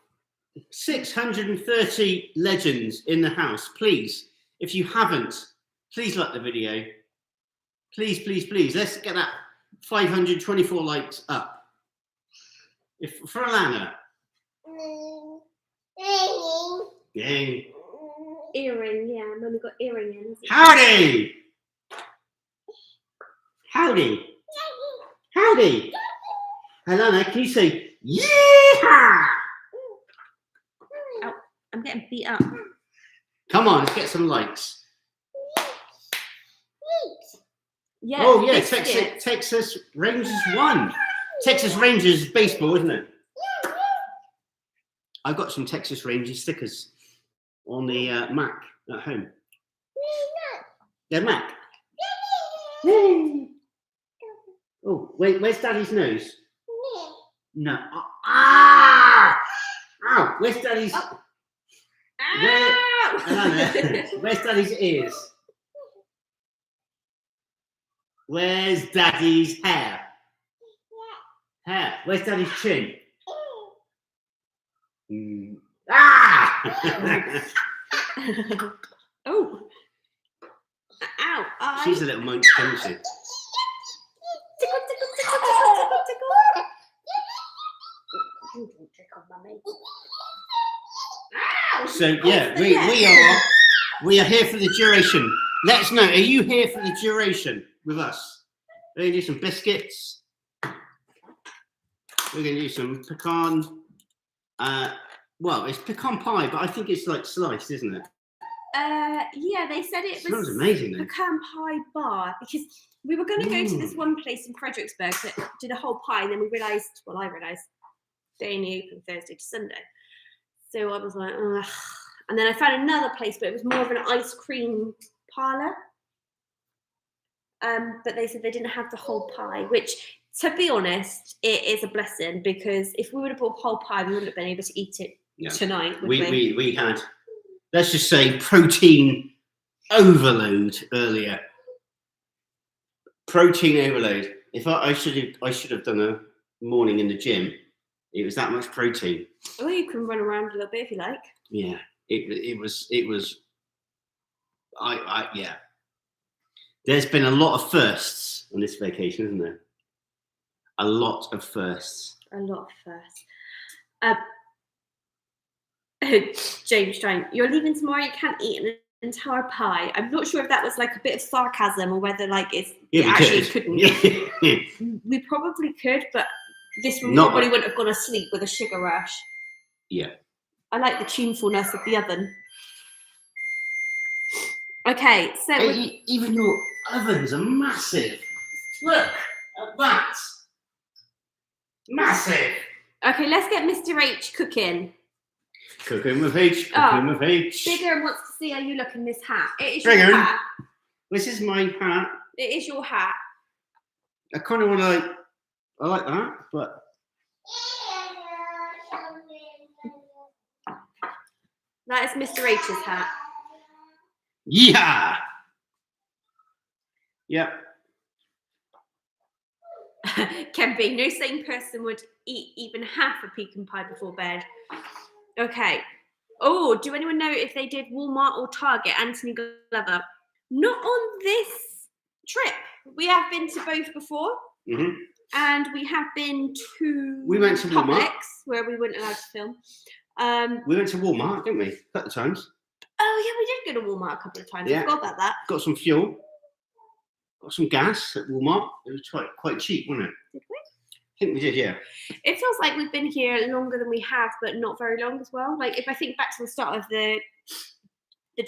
S1: 630 legends in the house. Please, if you haven't, please like the video. Please, please, please. Let's get that 524 likes up. For Alana. Yeah.
S2: Earring, yeah. Mummy got earring in.
S1: Howdy! Howdy! Howdy! Alana, can you say yeehaw?
S2: Oh, I'm getting beat up.
S1: Come on, let's get some likes.
S2: Yeah.
S1: Oh yeah, Texas Rangers won. Texas Rangers baseball, isn't it? I've got some Texas Rangers stickers on the Mac at home. They're Mac. Oh, wait, where's Daddy's nose? No. Ah! Ow! Where's Daddy's? Where's Daddy's ears? Where's Daddy's hair? Hair. Where's Daddy's chin? Ah!
S2: Oh. Ow.
S1: She's a little munch, isn't she?
S2: Tickle, tickle, tickle, tickle, tickle, tickle. Tickle, mummy. Ow.
S1: So yeah, we are here for the duration. Let us know. Are you here for the duration with us? We're gonna do some biscuits. We're gonna do some pecan. Well, it's pecan pie, but I think it's like sliced, isn't it?
S2: Yeah, they said it
S1: Smells
S2: was
S1: amazing, though.
S2: pecan pie bar because we were going to go to this one place in Fredericksburg that did a whole pie, and then we realised, well, I realised they only open Thursday to Sunday. So I was like, ugh. And then I found another place, but it was more of an ice cream parlour. But they said they didn't have the whole pie, which, to be honest, it is a blessing because if we would have bought whole pie, we wouldn't have been able to eat it tonight. Would
S1: we had, let's just say, protein overload earlier. Protein overload. If I should have done a morning in the gym. It was that much protein.
S2: Oh, you can run around a little bit if you like.
S1: Yeah, it was. Yeah. There's been a lot of firsts on this vacation, isn't there? A lot of firsts.
S2: A lot of firsts. James Stein, you're leaving tomorrow. You can't eat an entire pie. I'm not sure if that was like a bit of sarcasm or whether like it actually couldn't.
S1: Yeah.
S2: We probably could, but this one probably wouldn't have gone to sleep with a sugar rush.
S1: Yeah.
S2: I like the tunefulness of the oven. Okay, so
S1: hey, even your ovens are massive. Look at that. Massive.
S2: Okay, let's get Mr. H cooking.
S1: Cooking with H. Cooking with H.
S2: Bigger wants to see how you look in this hat. It is
S1: Bring
S2: your
S1: her
S2: hat.
S1: This is my hat.
S2: It is your hat.
S1: I kind of want to I like that, but
S2: that is Mr. H's hat.
S1: yeah. Yep.
S2: Can be. No sane person would eat even half a pecan pie before bed. Okay. Oh, do anyone know if they did Walmart or Target? Anthony Glover. Not on this trip. We have been to both before. Mm-hmm. And we have been to
S1: Walmart,
S2: where we weren't allowed to film.
S1: We went to Walmart, didn't we? A couple of times.
S2: Oh yeah, we did go to Walmart a couple of times. Yeah. I forgot about that.
S1: Got some fuel. Got some gas at Walmart. It was quite cheap, wasn't it?
S2: Did we?
S1: I think we did, yeah.
S2: It feels like we've been here longer than we have, but not very long as well. Like if I think back to the start of the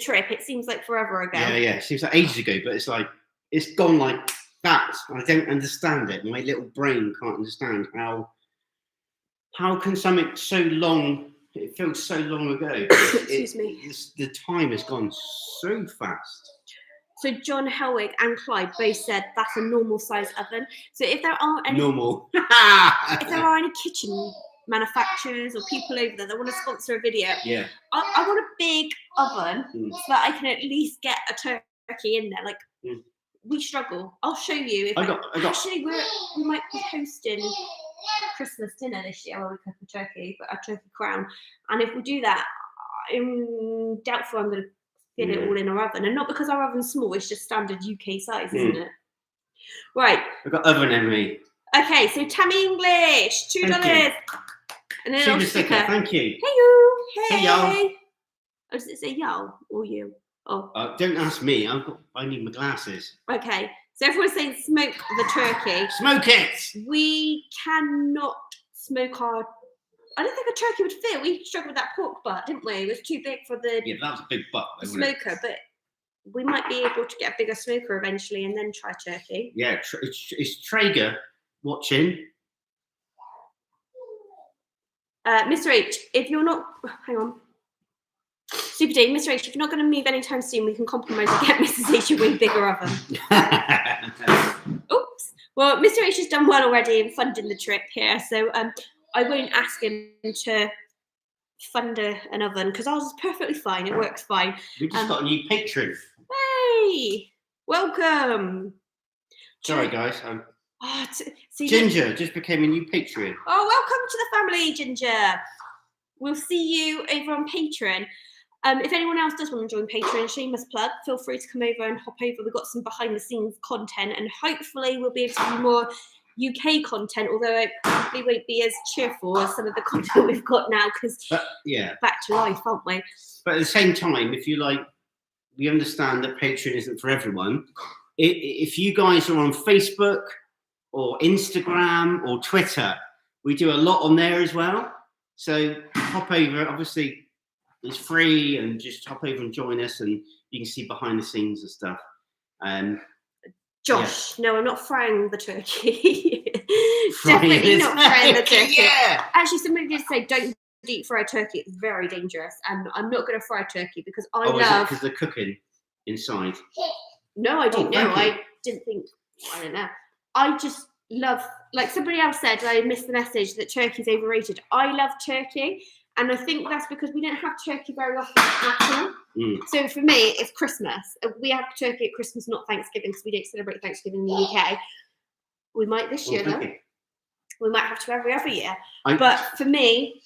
S2: trip, it seems like forever ago.
S1: Yeah. It seems like ages ago, but it's like it's gone like that. I don't understand it. My little brain can't understand how can something so long. It feels so long ago.
S2: Excuse me.
S1: The time has gone so fast.
S2: So John Helwig and Clyde both said that's a normal size oven. So if there are any if there are any kitchen manufacturers or people over there that want to sponsor a video, I want a big oven so that I can at least get a turkey in there. Like we struggle. I'll show you. Actually, we might be hosting Christmas dinner this year where we cook a turkey, but a turkey crown. And if we do that, I'm doubtful I'm going to fit it all in our oven. And not because our oven's small, it's just standard UK size, isn't it? Right.
S1: I've got oven enemy.
S2: Okay, so Tammy English, $2. And then a little sticker.
S1: Thank you.
S2: Hey you.
S1: Hey y'all.
S2: Oh, does it say y'all or you? Oh.
S1: Don't ask me. I need my glasses.
S2: Okay. So everyone's saying smoke the turkey.
S1: Smoke it!
S2: We cannot smoke our... I don't think a turkey would fit. We struggled with that pork butt, didn't we? It was too big for the...
S1: Yeah, that was a big butt.
S2: Smoker, but we might be able to get a bigger smoker eventually and then try turkey.
S1: Yeah, it's Traeger watching.
S2: Mr. H, if you're not... Hang on. Super D, Mr. H, if you're not going to move anytime soon, we can compromise and get Mrs. H a way bigger oven. Oops. Well, Mr. H has done well already in funding the trip here, so I won't ask him to fund an oven because ours is perfectly fine. It works fine.
S1: We just got a new patron.
S2: Hey, welcome.
S1: Sorry, guys.
S2: So
S1: Ginger just became a new Patreon.
S2: Oh, welcome to the family, Ginger. We'll see you over on Patreon. If anyone else does want to join Patreon, shameless plug, feel free to come over and hop over. We've got some behind the scenes content, and hopefully we'll be able to do more UK content, although it probably won't be as cheerful as some of the content we've got now, because back to life, aren't we?
S1: But at the same time, if you like, we understand that Patreon isn't for everyone. If you guys are on Facebook or Instagram or Twitter, we do a lot on there as well. So hop over, obviously it's free, and just hop over and join us, and you can see behind the scenes and stuff.
S2: Josh, no, I'm not frying the turkey. Definitely not frying the turkey.
S1: Yeah.
S2: Actually, somebody did say don't deep fry turkey. It's very dangerous, and I'm not going to fry turkey because I love.
S1: Because they're cooking inside.
S2: No, I didn't know. I didn't think. I don't know. I just love, like somebody else said, I missed the message that turkey's overrated. I love turkey, and I think that's because we don't have turkey very often at all. So for me, it's Christmas. We have turkey at Christmas, not Thanksgiving, because we don't celebrate Thanksgiving in the UK. We might this year, though. We might have to every other year. But for me,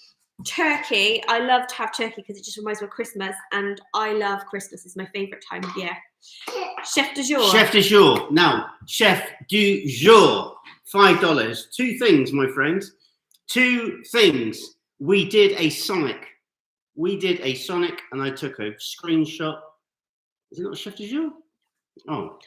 S2: turkey, I love to have turkey because it just reminds me of Christmas, and I love Christmas. It's my favourite time of year. Chef du jour. Chef du jour.
S1: Now, chef du jour. $5. Two things, my friends. Two things. We did a Sonic. And I took a screenshot. Is it not Chef du jour? Oh.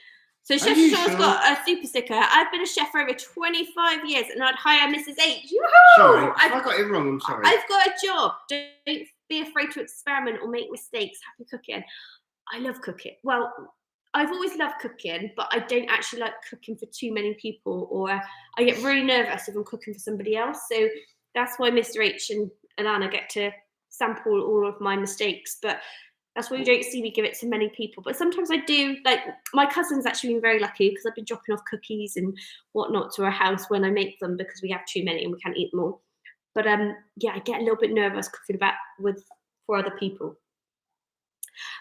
S2: So Chef du jour's got a super sticker. I've been a chef for over 25 years, and I'd hire Mrs. H. Yoo-hoo!
S1: Sorry, I got it wrong. I'm sorry.
S2: I've got a job. Don't be afraid to experiment or make mistakes. Happy cooking. I love cooking. Well, I've always loved cooking, but I don't actually like cooking for too many people, or I get really nervous if I'm cooking for somebody else. So that's why Mr. H and Alana get to sample all of my mistakes. But that's why you don't see me give it to many people. But sometimes I do. Like, my cousin's actually been very lucky because I've been dropping off cookies and whatnot to her house when I make them, because we have too many and we can't eat them all. But yeah, I get a little bit nervous cooking for other people.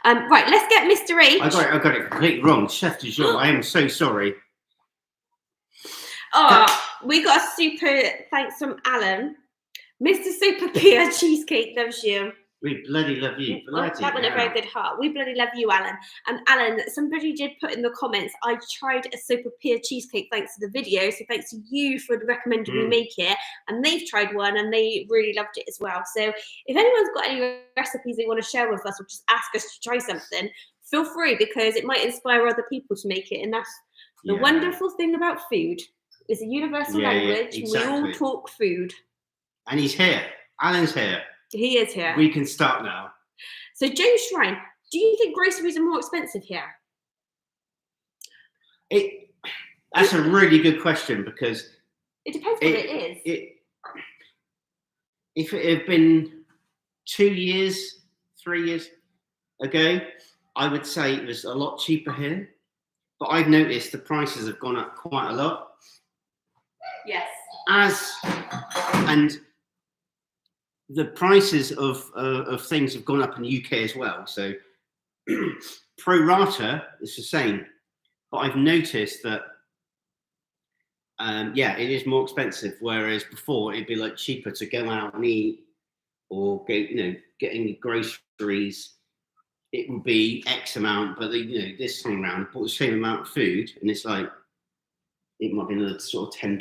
S2: Right, let's get Mr. H.
S1: I got it completely wrong. Chef du jour. I am so sorry.
S2: Oh, we got a super thanks from Alan. Mr. Super Pia Cheesecake loves you.
S1: We bloody love you.
S2: That went a very good heart. We bloody love you, Alan. And Alan, somebody did put in the comments, I tried a Super Pia cheesecake thanks to the video. So thanks to you for recommending we make it. And they've tried one and they really loved it as well. So if anyone's got any recipes they want to share with us, or just ask us to try something, feel free, because it might inspire other people to make it. And that's the wonderful thing about food. It's a universal language. Exactly. We all talk food.
S1: And he's here. Alan's here.
S2: He is here.
S1: We can start now.
S2: So, James Shrine, do you think groceries are more expensive here?
S1: That's a really good question, because
S2: it depends what it is. If
S1: it had been 2 years, 3 years ago, I would say it was a lot cheaper here. But I've noticed the prices have gone up quite a lot.
S2: Yes.
S1: And the prices of things have gone up in the UK as well. So pro rata, it's the same. But I've noticed that, it is more expensive. Whereas before it'd be like cheaper to go out and eat, or getting groceries. It would be X amount, but this time around, I bought the same amount of food, and it's like it might be another sort of $10,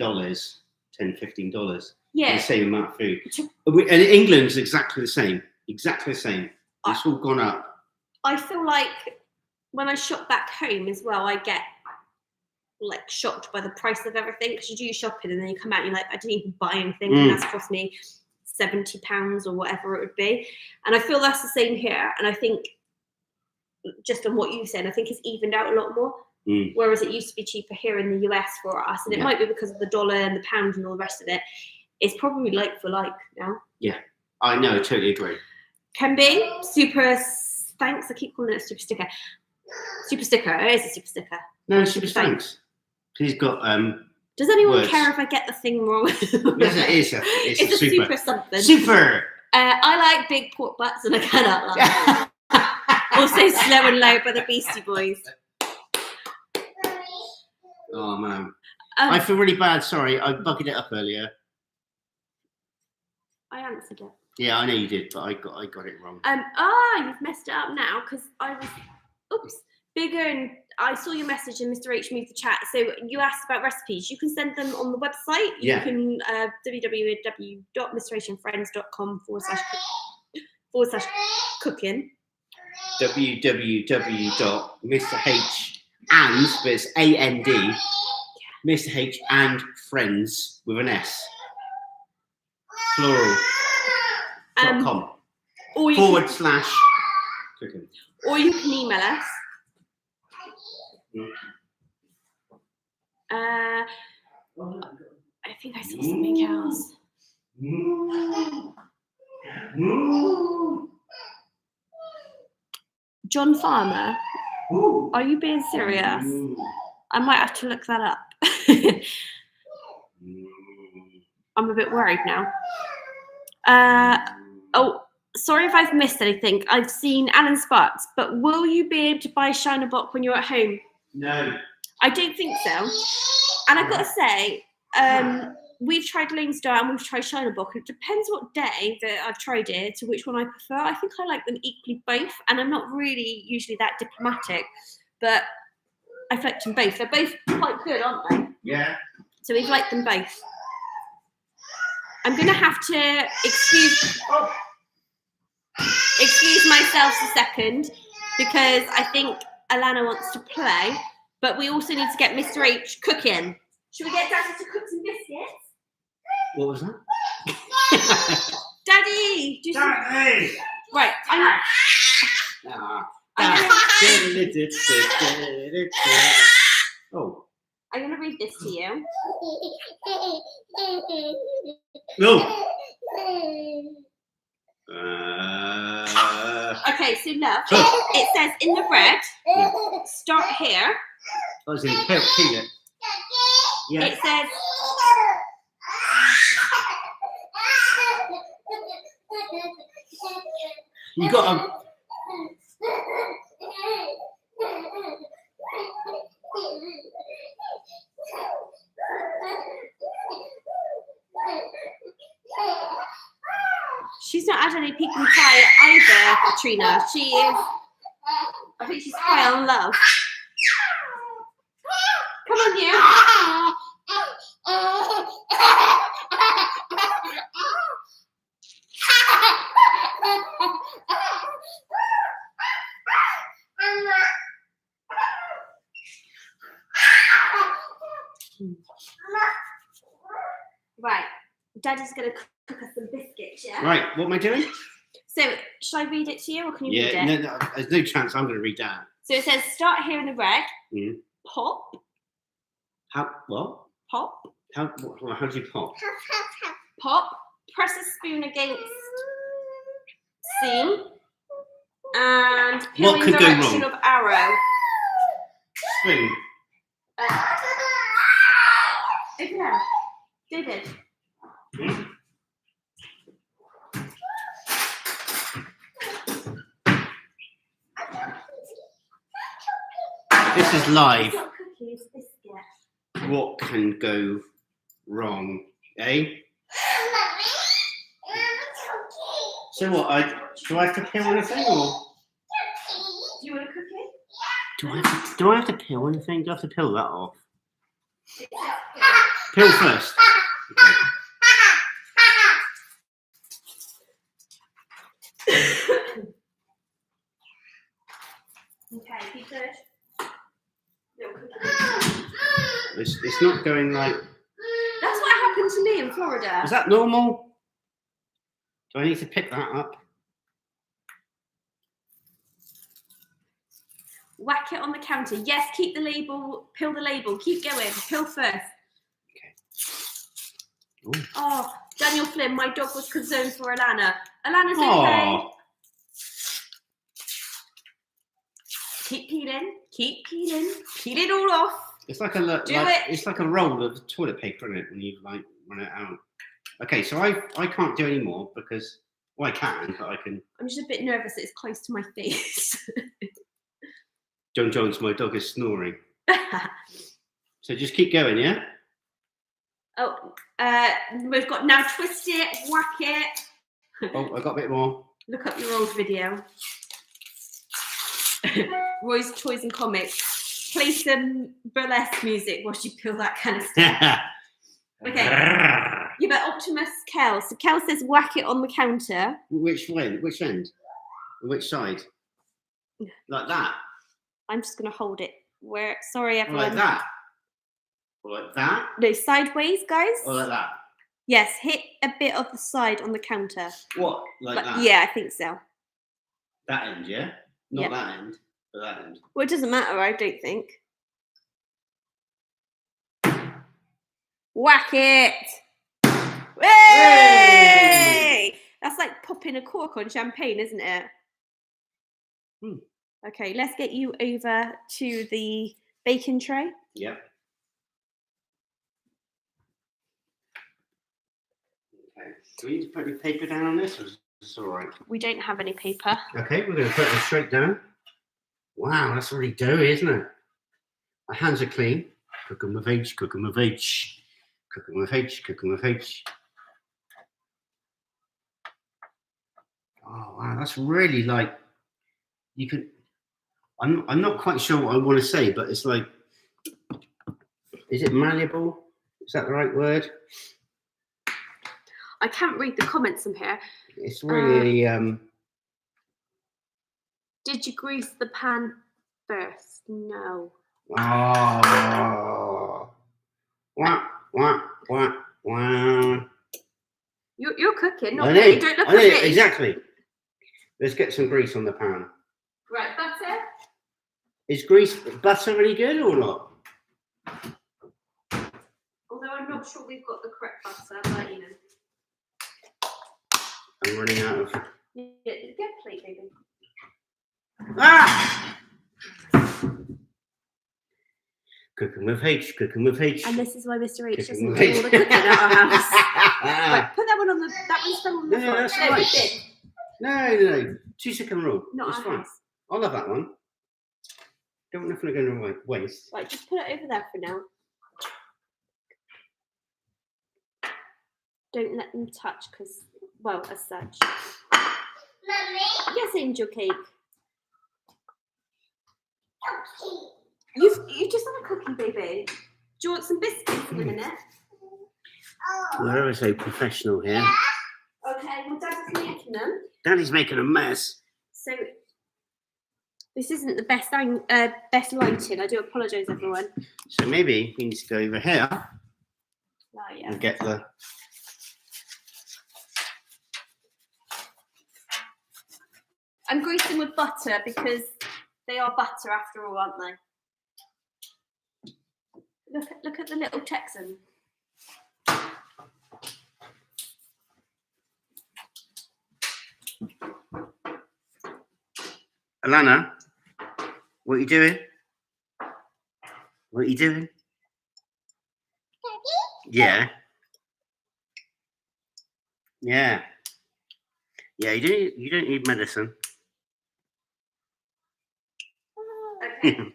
S1: $15.
S2: Yeah,
S1: the same amount of food. And England's exactly the same. Exactly the same. It's all gone up.
S2: I feel like when I shop back home as well, I get like shocked by the price of everything, because you do your shopping and then you come out and you're like, I didn't even buy anything, and that's cost me £70 or whatever it would be. And I feel that's the same here. And I think, just on what you said, I think it's evened out a lot more. Whereas it used to be cheaper here in the US for us, and it might be because of the dollar and the pound and all the rest of it. It's probably like for like now. Yeah,
S1: I know, I totally agree.
S2: Can be. Super thanks. I keep calling it a super sticker. Super sticker. It is a super sticker.
S1: No, super thanks. He's got
S2: Does anyone
S1: words.
S2: care if I get the thing wrong?
S1: Yes, it's a super
S2: something.
S1: Super.
S2: I like big pork butts, and I cannot lie. Also, Slow and Low by the Beastie Boys.
S1: Oh man, I feel really bad. Sorry, I bugged it up earlier.
S2: I answered it.
S1: Yeah, I know you did, but I got it wrong.
S2: You've messed it up now because I was bigger and I saw your message and Mr. H moved the chat. So you asked about recipes. You can send them on the website. You can www.mrhfriends.com/cooking.
S1: www.mrh and, but it's AND, Mr. H and friends with an S, plural, .com, /cooking.
S2: Or you can email us. I think I saw something else. John Farmer, are you being serious? I might have to look that up. I'm a bit worried now. Sorry if I've missed anything. I've seen Alan Sparks, but will you be able to buy Shiner Bock when you're at home?
S1: No.
S2: I don't think so. And I've got to say, we've tried Lone Star and we've tried Shiner Bock. It depends what day that I've tried it to which one I prefer. I think I like them equally both, and I'm not really usually that diplomatic, but I've liked them both. They're both quite good, aren't they?
S1: Yeah.
S2: So we've liked them both. I'm going to have to excuse myself a second because I think Alana wants to play, but we also need to get Mr. H cooking. Should we get Daddy to cook some biscuits?
S1: What was that?
S2: Daddy!
S1: Daddy!
S2: Right,
S1: Oh.
S2: I'm going to read this to you.
S1: No.
S2: Okay, so love, it says in the red, start here.
S1: Oh, it's in peanut. Yeah.
S2: It says,
S1: you got a.
S2: She's not had any pecan pie either, Katrina. She is, I think she's high on love. Come on, you. Right, Daddy's going to cook us some biscuits, yeah?
S1: Right, what am I doing?
S2: So, should I read it to you or can you read it?
S1: No, there's no chance I'm going to read that.
S2: So it says, start here in the red, pop.
S1: How, what?
S2: Pop.
S1: How do you pop?
S2: Pop, press a spoon against seam, and peel in direction of arrow.
S1: Spoon.
S2: Over there. David.
S1: This is live.
S2: Cookies, biscuit.
S1: What can go wrong, eh? So what? Do I have to peel anything, or
S2: do you want a cookie?
S1: Do I have to peel anything? Do I have to peel that off? Peel first.
S2: Okay, be good.
S1: It's not going like.
S2: That's what happened to me in Florida.
S1: Is that normal? Do I need to pick that up?
S2: Whack it on the counter. Yes, keep the label, peel the label. Keep going. Peel first.
S1: Okay. Ooh.
S2: Oh, Daniel Flynn, my dog was concerned for Alana. Alana's okay. Keep peeling. Keep peeling. Peel it all off.
S1: It's like it's like a roll of toilet paper, isn't it? When you like run it out. Okay, so I can't do any more because I can, but I can.
S2: I'm just a bit nervous that it's close to my face.
S1: John Jones, my dog is snoring. So just keep going, yeah?
S2: Oh, we've got now twist it, whack it.
S1: Oh, I got a bit more.
S2: Look up your old video. Roy's Toys and Comics. Play some burlesque music whilst you peel that canister. Okay. Yeah, but Optimus Kel. So Kel says whack it on the counter.
S1: Which way? Which end? Which side? Like that?
S2: I'm just going to hold it. Where? Sorry,
S1: Or
S2: everyone.
S1: like that? Or like that?
S2: No, sideways, guys.
S1: Or like that?
S2: Yes, hit a bit of the side on the counter.
S1: What? Like that?
S2: Yeah, I think so.
S1: That end, yeah? Not that end, but that end.
S2: Well, it doesn't matter, I don't think. Whack it! Hey! That's like popping a cork on champagne, isn't it? Okay, let's get you over to the baking tray.
S1: Yep. Okay. Do we need to put any paper down on this, or is this all right?
S2: We don't have any paper.
S1: Okay, we're going to put this straight down. Wow, that's really doughy, isn't it? My hands are clean. Cooking with H, cooking with H. Cooking with H, cooking with H. Oh, wow, that's really like, you could, I'm not quite sure what I want to say, but it's like, is it malleable? Is that the right word?
S2: I can't read the comments from here.
S1: It's really,
S2: Did you grease the pan first? No.
S1: oh, wah, wah, wah, wah.
S2: You're cooking, not
S1: I
S2: me.
S1: know,
S2: Don't look
S1: I know,
S2: at me.
S1: exactly. Let's get some grease on the pan.
S2: Right, butter.
S1: Is butter really good or not?
S2: Although I'm not sure we've got the correct butter, but you know.
S1: I'm running out of.
S2: Get a plate, baby.
S1: Ah! Cooking with H, cooking with H.
S2: And this is why Mr. H
S1: Cooking
S2: doesn't
S1: with
S2: do
S1: H.
S2: all the cooking at our house. Right, put that one on the. That one's still on the
S1: No,
S2: front.
S1: that's
S2: No,
S1: right.
S2: big.
S1: No. 2 second rule.
S2: Not
S1: It's
S2: our
S1: fine.
S2: house.
S1: I'll have that one. Don't want nothing to go to waste.
S2: Right, just put it over there for now. Don't let them touch, because, well, as such.
S3: Mummy?
S2: Yes, angel cake.
S3: Cookie.
S2: You just had a cookie, baby. Do you want some biscuits in a minute?
S1: We're ever so professional here.
S2: Okay, well, Dad is making them.
S1: Daddy's making a mess.
S2: So this isn't the best lighting. I do apologise, everyone.
S1: So maybe we need to go over here
S2: Oh, yeah.
S1: and get the.
S2: I'm greasing with butter because they are butter after all, aren't they? Look at the little Texan.
S1: Alana, what are you doing? What are you doing? Yeah. Yeah. Yeah, you don't need medicine.
S2: Okay.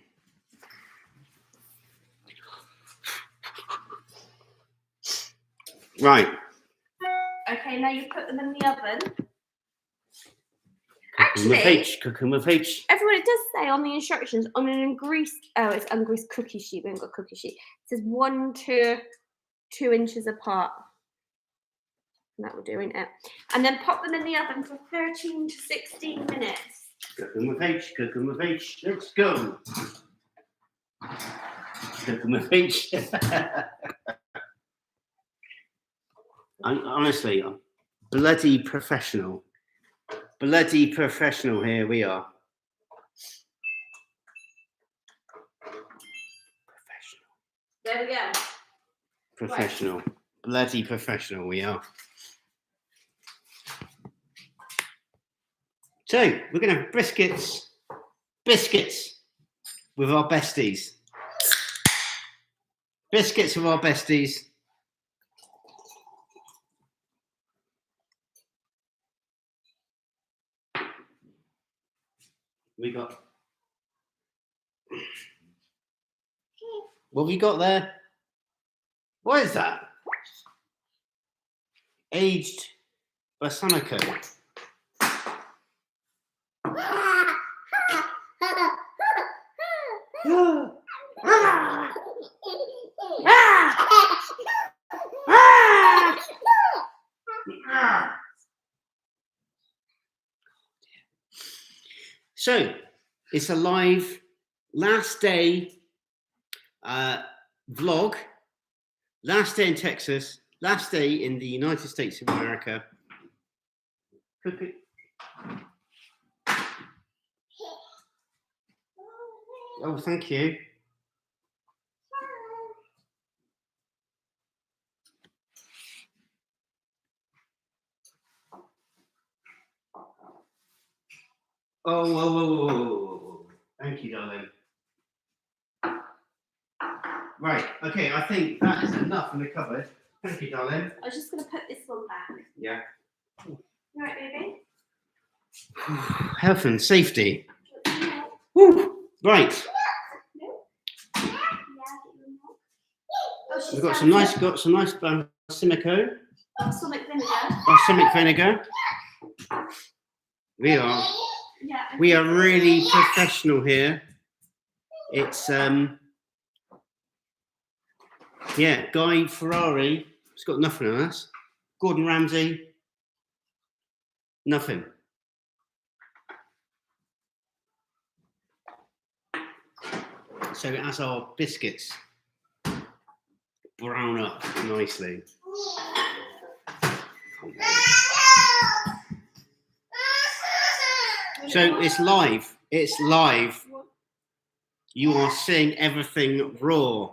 S1: Right.
S2: Okay, now you put them in the oven.
S1: Cooking with
S2: Actually,
S1: H, cooking with H.
S2: everyone, it does say on the instructions on an ungreased. Oh, it's ungreased cookie sheet. We haven't got cookie sheet. It says 1 to 2 inches apart. And that will do, isn't it? And then pop them in the oven for 13 to 16 minutes.
S1: Cooking with H, cooking with H. Let's go. Cooking with H. Honestly, I'm bloody professional. Bloody professional here we are. Professional.
S2: There we go.
S1: Professional. Right. Bloody professional we are. So we're going to have biscuits with our besties. Biscuits with our besties. We got What have you got there? What is that? Aged balsamico. So it's a live last day vlog. Last day in Texas. Last day in the United States of America. Cookie. Oh, thank you. Oh, whoa, whoa, whoa, whoa, whoa. Thank you, darling. Right, okay, I think that is enough in the cupboard. Thank you, darling.
S2: I was just going to put this one back.
S1: Yeah.
S2: Right, baby?
S1: Health and safety. Woo. Right. We've got some nice balsamico.
S2: Balsamic vinegar.
S1: Balsamic vinegar. We are really professional here. It's yeah, Guy Ferrari. It's got nothing on us. Gordon Ramsay. Nothing. So as our biscuits brown up nicely. So it's live. It's live. You are seeing everything raw.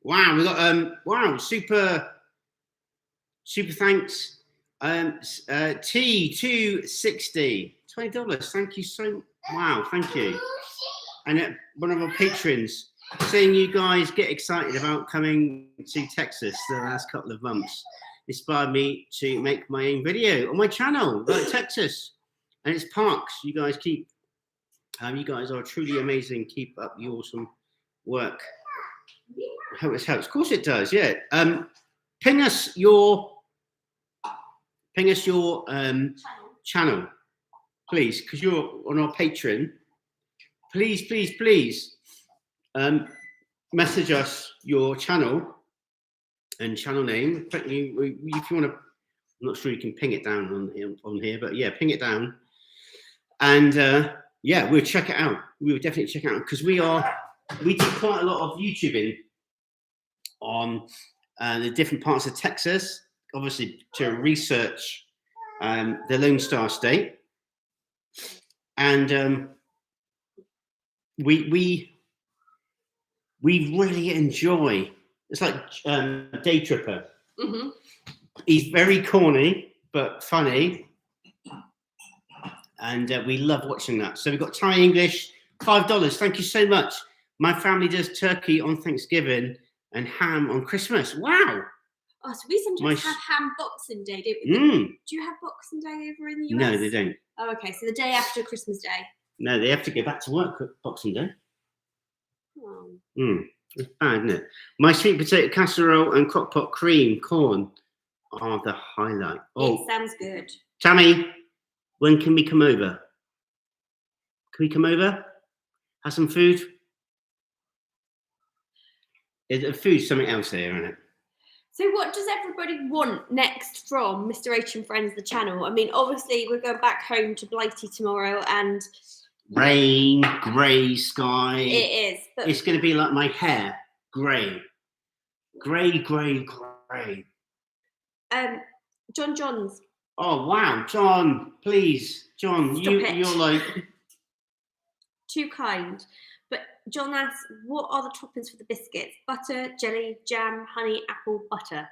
S1: Wow, we got wow, super thanks. T260, $20. Thank you so. Wow, thank you. And one of our patrons, seeing you guys get excited about coming to Texas the last couple of months inspired me to make my own video on my channel about Texas and its parks. You guys keep, you guys are truly amazing. Keep up the awesome work. I hope this helps. Of course it does. Yeah. Ping us your channel, please, because you're on our Patreon. Please, please, please, message us your channel and channel name. If you want to, I'm not sure you can ping it down on here, but yeah, ping it down, and yeah, we'll check it out. We will definitely check it out because we do quite a lot of YouTubing on the different parts of Texas, obviously to research the Lone Star State, and we really enjoy. It's like Day Tripper. Mm-hmm. He's very corny but funny, and we love watching that. So we've got Thai English, $5. Thank you so much. My family does turkey on Thanksgiving and ham on Christmas. Wow.
S2: Oh, so we sometimes have ham Boxing Day, don't we? Do you have Boxing Day over in the US?
S1: No, they don't.
S2: Oh, okay. So the day after Christmas Day.
S1: No, they have to go back to work at Boxing Day.
S2: Oh.
S1: It's bad, isn't it? My sweet potato casserole and crockpot cream corn are the highlight. Oh,
S2: it sounds good.
S1: Tammy, when can we come over? Can we come over? Have some food? Food's something else here, isn't it?
S2: So what does everybody want next from Mr. H and Friends, the channel? I mean, obviously, we're going back home to Blighty tomorrow and...
S1: Rain, grey sky.
S2: It is. But
S1: it's going to be like my hair, grey. Grey, grey, grey.
S2: John's.
S1: Oh, wow. John, please. John, you're like...
S2: Too kind. But John asks, what are the toppings for the biscuits? Butter, jelly, jam, honey, apple, butter.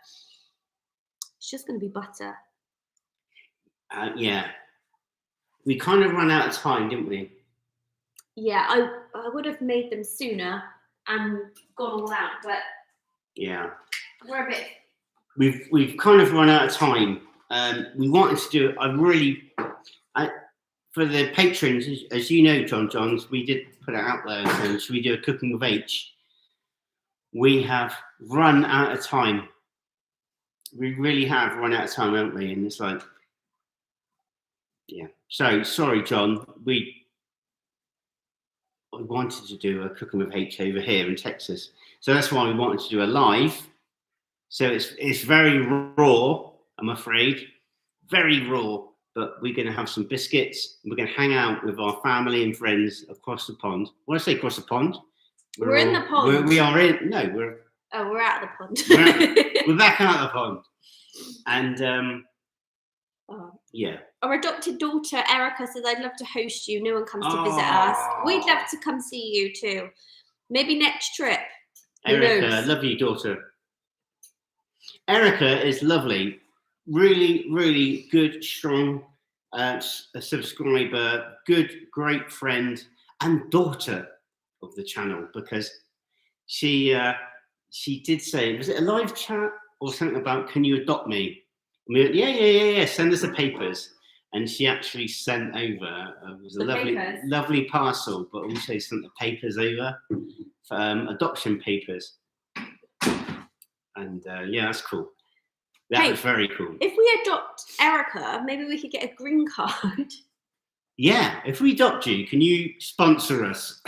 S2: It's just going to be butter.
S1: Yeah. We kind of ran out of time, didn't we?
S2: Yeah, I would have made them sooner and gone all out, but
S1: yeah,
S2: we're a bit.
S1: We've kind of run out of time. We wanted to do it. for the patrons, as you know, Johns, we did put it out there. And should we do a cooking with H? We have run out of time. We really have run out of time, haven't we? And it's like, yeah. So sorry, John. We wanted to do a cooking with H over here in Texas, so that's why we wanted to do a live. So it's very raw, I'm afraid, very raw. But we're going to have some biscuits. We're going to hang out with our family and friends across the pond. When I say across the pond,
S2: we're in the pond.
S1: We are in. No, we're.
S2: Oh, we're out of the pond.
S1: We're back out of the pond, and yeah.
S2: Our adopted daughter Erica says, "I'd love to host you. No one comes to visit us. We'd love to come see you too. Maybe next trip."
S1: Erica, love you, daughter. Erica is lovely. Really, really good, strong subscriber, great friend, and daughter of the channel, because she did say, was it a live chat or something about, can you adopt me? And we went, yeah, send us the papers. And she actually sent over, it was a lovely parcel, but also sent the papers over, for, adoption papers. And yeah, that's cool. That was very cool.
S2: If we adopt Erica, maybe we could get a green card.
S1: Yeah, if we adopt you, can you sponsor us?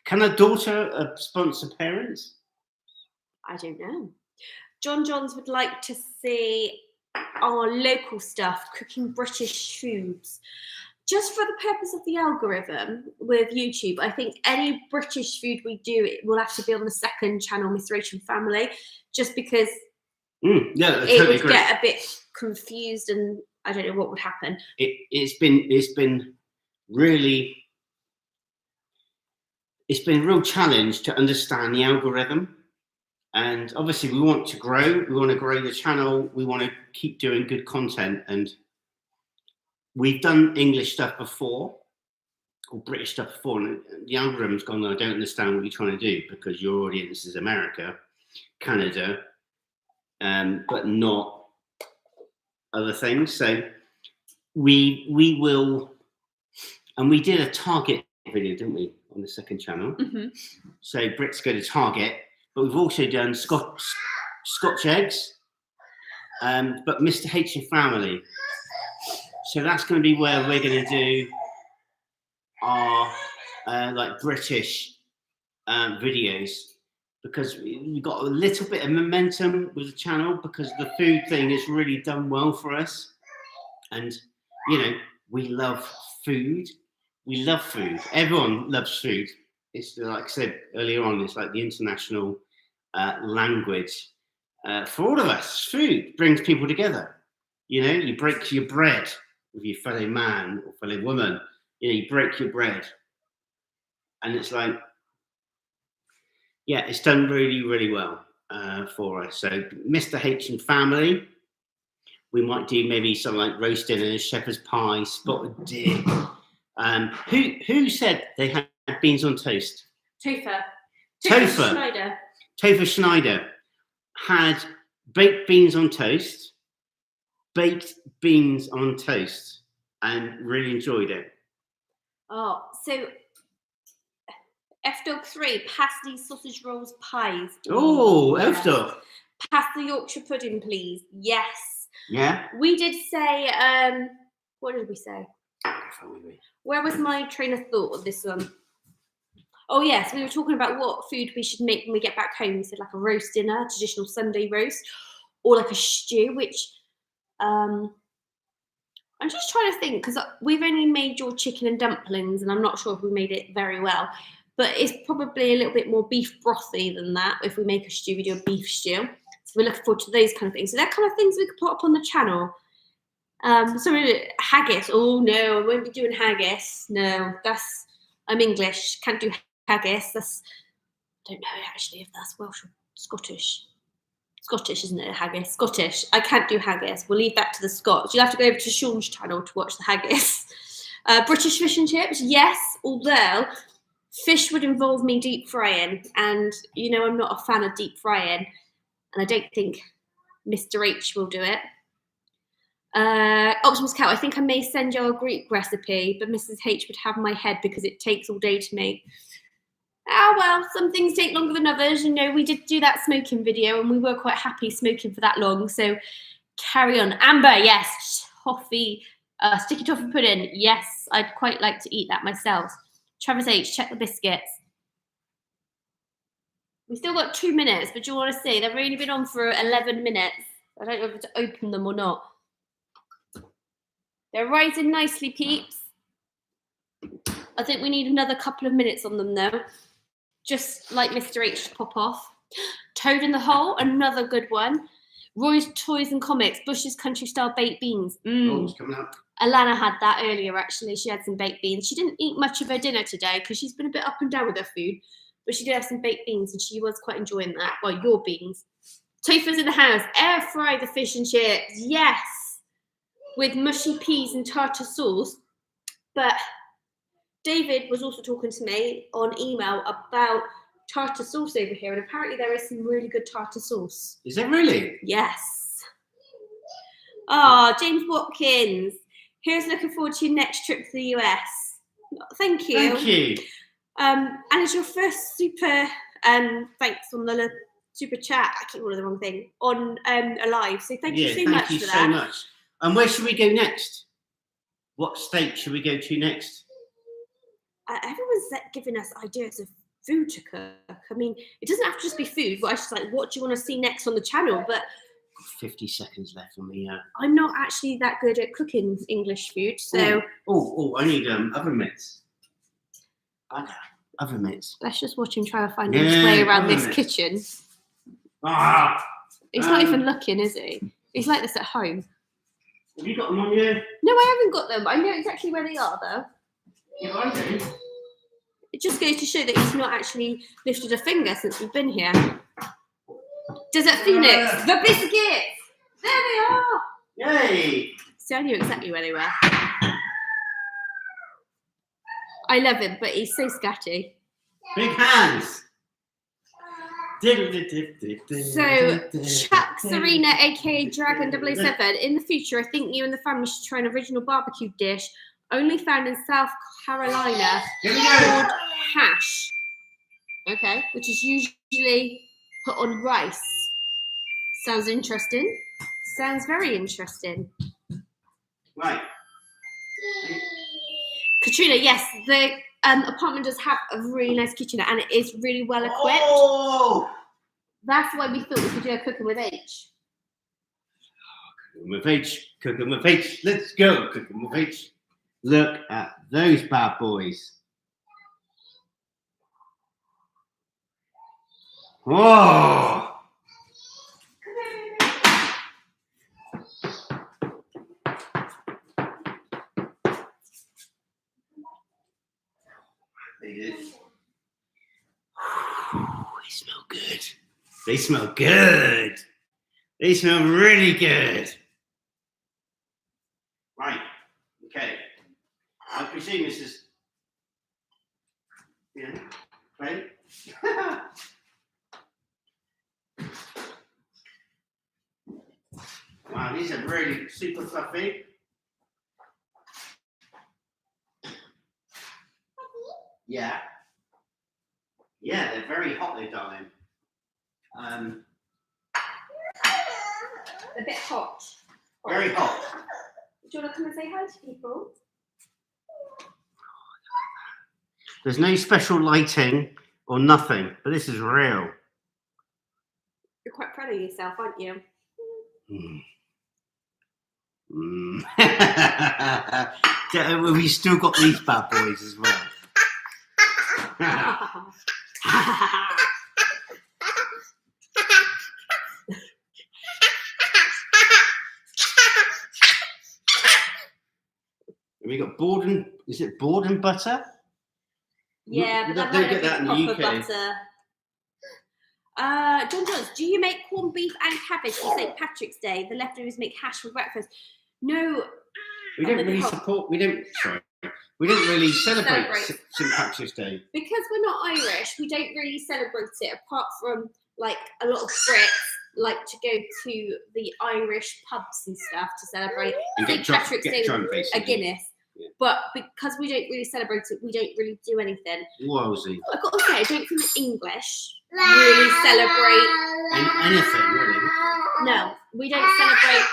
S1: Can a daughter sponsor parents?
S2: I don't know. Johns would like to see our local stuff, cooking British foods. Just for the purpose of the algorithm with YouTube, I think any British food we do, it will have to be on the second channel, Mr. H and Family, just because it would get a bit confused and I don't know what would happen.
S1: It's been really, it's been a real challenge to understand the algorithm. And obviously we want to grow. We want to grow the channel. We want to keep doing good content. And we've done English stuff before, or British stuff before, and the algorithm's gone, I don't understand what you're trying to do, because your audience is America, Canada, but not other things. So we will, and we did a Target video, didn't we, on the second channel? Mm-hmm. So Brits go to Target, but we've also done Scotch eggs, but Mr. H and Family. So that's going to be where we're going to do our like British videos, because we've got a little bit of momentum with the channel, because the food thing has really done well for us. And, you know, we love food. We love food. Everyone loves food. It's like I said earlier on, it's like the international language for all of us. Food brings people together. You know, you break your bread with your fellow man or fellow woman, you know, you break your bread, and it's like, yeah, it's done really, really well for us. So Mr. H and Family, we might do maybe something like roast dinner, shepherd's pie, spotted deer. Who said they had beans on toast?
S2: Topher
S1: Schneider had baked beans on toast, and really enjoyed it.
S2: Oh, so F-Dog3, pasty, sausage rolls, pies.
S1: Oh, F-Dog.
S2: Pass the Yorkshire pudding, please. Yes.
S1: Yeah.
S2: We did say, what did we say? Where was my train of thought of this one? Oh, yes, we were talking about what food we should make when we get back home. We said like a roast dinner, traditional Sunday roast, or like a stew, which I'm just trying to think, because we've only made your chicken and dumplings, and I'm not sure if we made it very well, but it's probably a little bit more beef brothy than that. If we make a stew, we do a beef stew. So we're looking forward to those kind of things. So they're kind of things we could put up on the channel. So haggis. Oh no, I won't be doing haggis. No, I'm English, can't do haggis. I don't know actually if that's Welsh or Scottish. Scottish, isn't it? Haggis. Scottish. I can't do haggis. We'll leave that to the Scots. You'll have to go over to Sean's channel to watch the haggis. British fish and chips, yes. Although fish would involve me deep frying, and you know I'm not a fan of deep frying, and I don't think Mr. H will do it. Optimus Cow, I think I may send you a Greek recipe, but Mrs. H would have my head because it takes all day to make. Oh, well, some things take longer than others. You know, we did do that smoking video and we were quite happy smoking for that long. So carry on. Amber, yes. Toffee, sticky toffee pudding. Yes, I'd quite like to eat that myself. Travis H, check the biscuits. We've still got 2 minutes, but do you want to see? They've only been on for 11 minutes. I don't know if to open them or not. They're rising nicely, peeps. I think we need another couple of minutes on them, though. Just like Mr. H to pop off. Toad in the Hole, another good one. Roy's Toys and Comics, Bush's Country Style Baked Beans.
S1: Oh, it's coming up.
S2: Alana had that earlier, actually. She had some baked beans. She didn't eat much of her dinner today because she's been a bit up and down with her food. But she did have some baked beans and she was quite enjoying that. Well, your beans. Tofu's in the house. Air fry the fish and chips. Yes. With mushy peas and tartar sauce. But David was also talking to me on email about tartar sauce over here. And apparently there is some really good tartar sauce.
S1: Is there really?
S2: Yes. Oh, James Watkins. Here's looking forward to your next trip to the US. Thank you.
S1: Thank you.
S2: And it's your first super thanks on the super chat. I keep all of the wrong thing on a live. So thank you so much for that.
S1: Thank you so much. And where should we go next? What state should we go to next?
S2: Everyone's giving us ideas of food to cook. I mean, it doesn't have to just be food, but I just like, what do you want to see next on the channel? But
S1: 50 seconds left on me.
S2: I'm not actually that good at cooking English food, so.
S1: I need oven mitts. Oven mitts.
S2: Let's just watch him try to find his way around this kitchen. He's not even looking, is he? He's like this at home.
S1: Have you got them on you?
S2: No, I haven't got them. I know exactly where they are, though.
S1: Yeah, I do.
S2: It just goes to show that he's not actually lifted a finger since we've been here. Desert Phoenix, the biscuits! There they are!
S1: Yay!
S2: See, I knew exactly where they were. I love him, but he's so scatty.
S1: Big hands!
S2: So, Chuck Serena, aka Dragon 007, in the future, I think you and the family should try an original barbecue dish only found in South Carolina called hash. Okay, which is usually put on rice. Sounds interesting. Sounds very interesting.
S1: Right.
S2: Katrina, yes, the apartment does have a really nice kitchen and it is really well equipped.
S1: Oh!
S2: That's why we thought we could do a cooking with H.
S1: Cooking with H, cooking with H. Let's go, cooking with H. Look at those bad boys. Whoa! They smell good. They smell good. They smell really good. Right. Okay. I presume this is. Yeah. Right. Wow, these are really super fluffy. Yeah. Yeah, they're very hot, though, darling.
S2: A bit hot.
S1: Very hot.
S2: Do you want to come and say hi to people?
S1: There's no special lighting or nothing, but this is real.
S2: You're quite proud of yourself, aren't you?
S1: We've still got these bad boys as well. Have we got Borden? Is it Borden butter?
S2: Yeah, but
S1: Don't get that in the UK.
S2: Butter. John Jones, do you make corned beef and cabbage for St. Patrick's Day? The leftovers make hash for breakfast. No.
S1: We don't really support. We don't really celebrate St. Patrick's Day
S2: because we're not Irish. We don't really celebrate it, apart from like a lot of Brits like to go to the Irish pubs and stuff to celebrate
S1: And
S2: St. Patrick's Day
S1: drunk,
S2: with
S1: basically.
S2: a Guinness.
S1: Yeah.
S2: But because we don't really celebrate it, we don't really do anything.
S1: Wowsy.
S2: I've got to say, I don't think English really celebrate
S1: Anything, really.
S2: No, we don't celebrate.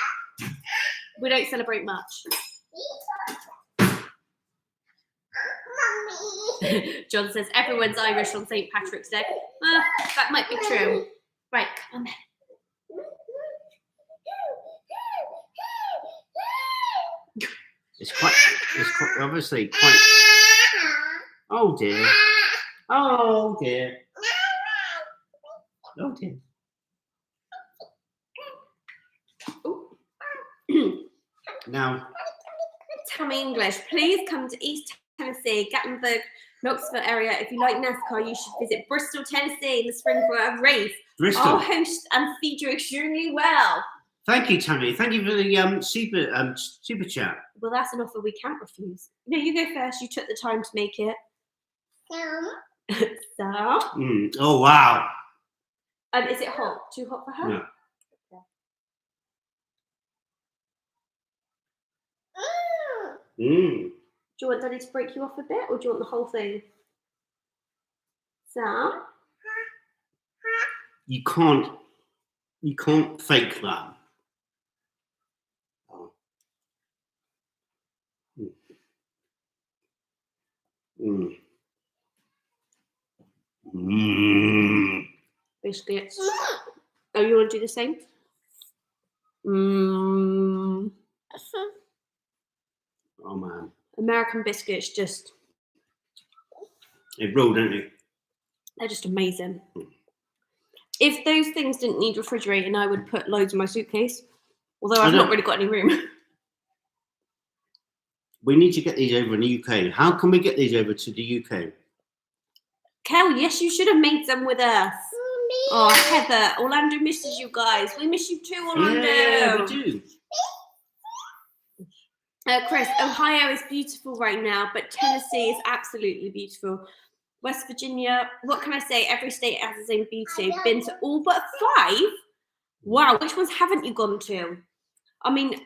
S2: We don't celebrate much. John says everyone's Irish on St. Patrick's Day. That might be true. Right, come on.
S1: It's quite obviously quite. Oh dear. Oh dear. Oh dear. Now,
S2: Tammy English, please come to East Tennessee, Gatlinburg, Knoxville area. If you like NASCAR, you should visit Bristol, Tennessee in the spring for a race.
S1: Bristol.
S2: I'll host and feed you extremely well.
S1: Thank you, Tammy. Thank you for the super chat.
S2: Well, that's an offer we can't refuse. No, you go first. You took the time to make it. So.
S1: Oh wow.
S2: Is it hot? Too hot for her?
S1: No.
S2: Do you want Daddy to break you off a bit, or do you want the whole thing? So.
S1: You can't fake that.
S2: Biscuits. Oh, you want to do the same?
S1: Oh man.
S2: American biscuits just.
S1: They roll, don't they?
S2: They're just amazing. If those things didn't need refrigerating, I would put loads in my suitcase. Although I've not really got any room.
S1: We need to get these over in the UK. How can we get these over to the UK?
S2: Kel, yes, you should have made some with us. Oh, Heather, Orlando misses you guys. We miss you too, Orlando.
S1: Yeah, we do.
S2: Chris, Ohio is beautiful right now, but Tennessee is absolutely beautiful. West Virginia, what can I say? Every state has its own beauty. Been to all but 5? Wow, which ones haven't you gone to? I mean,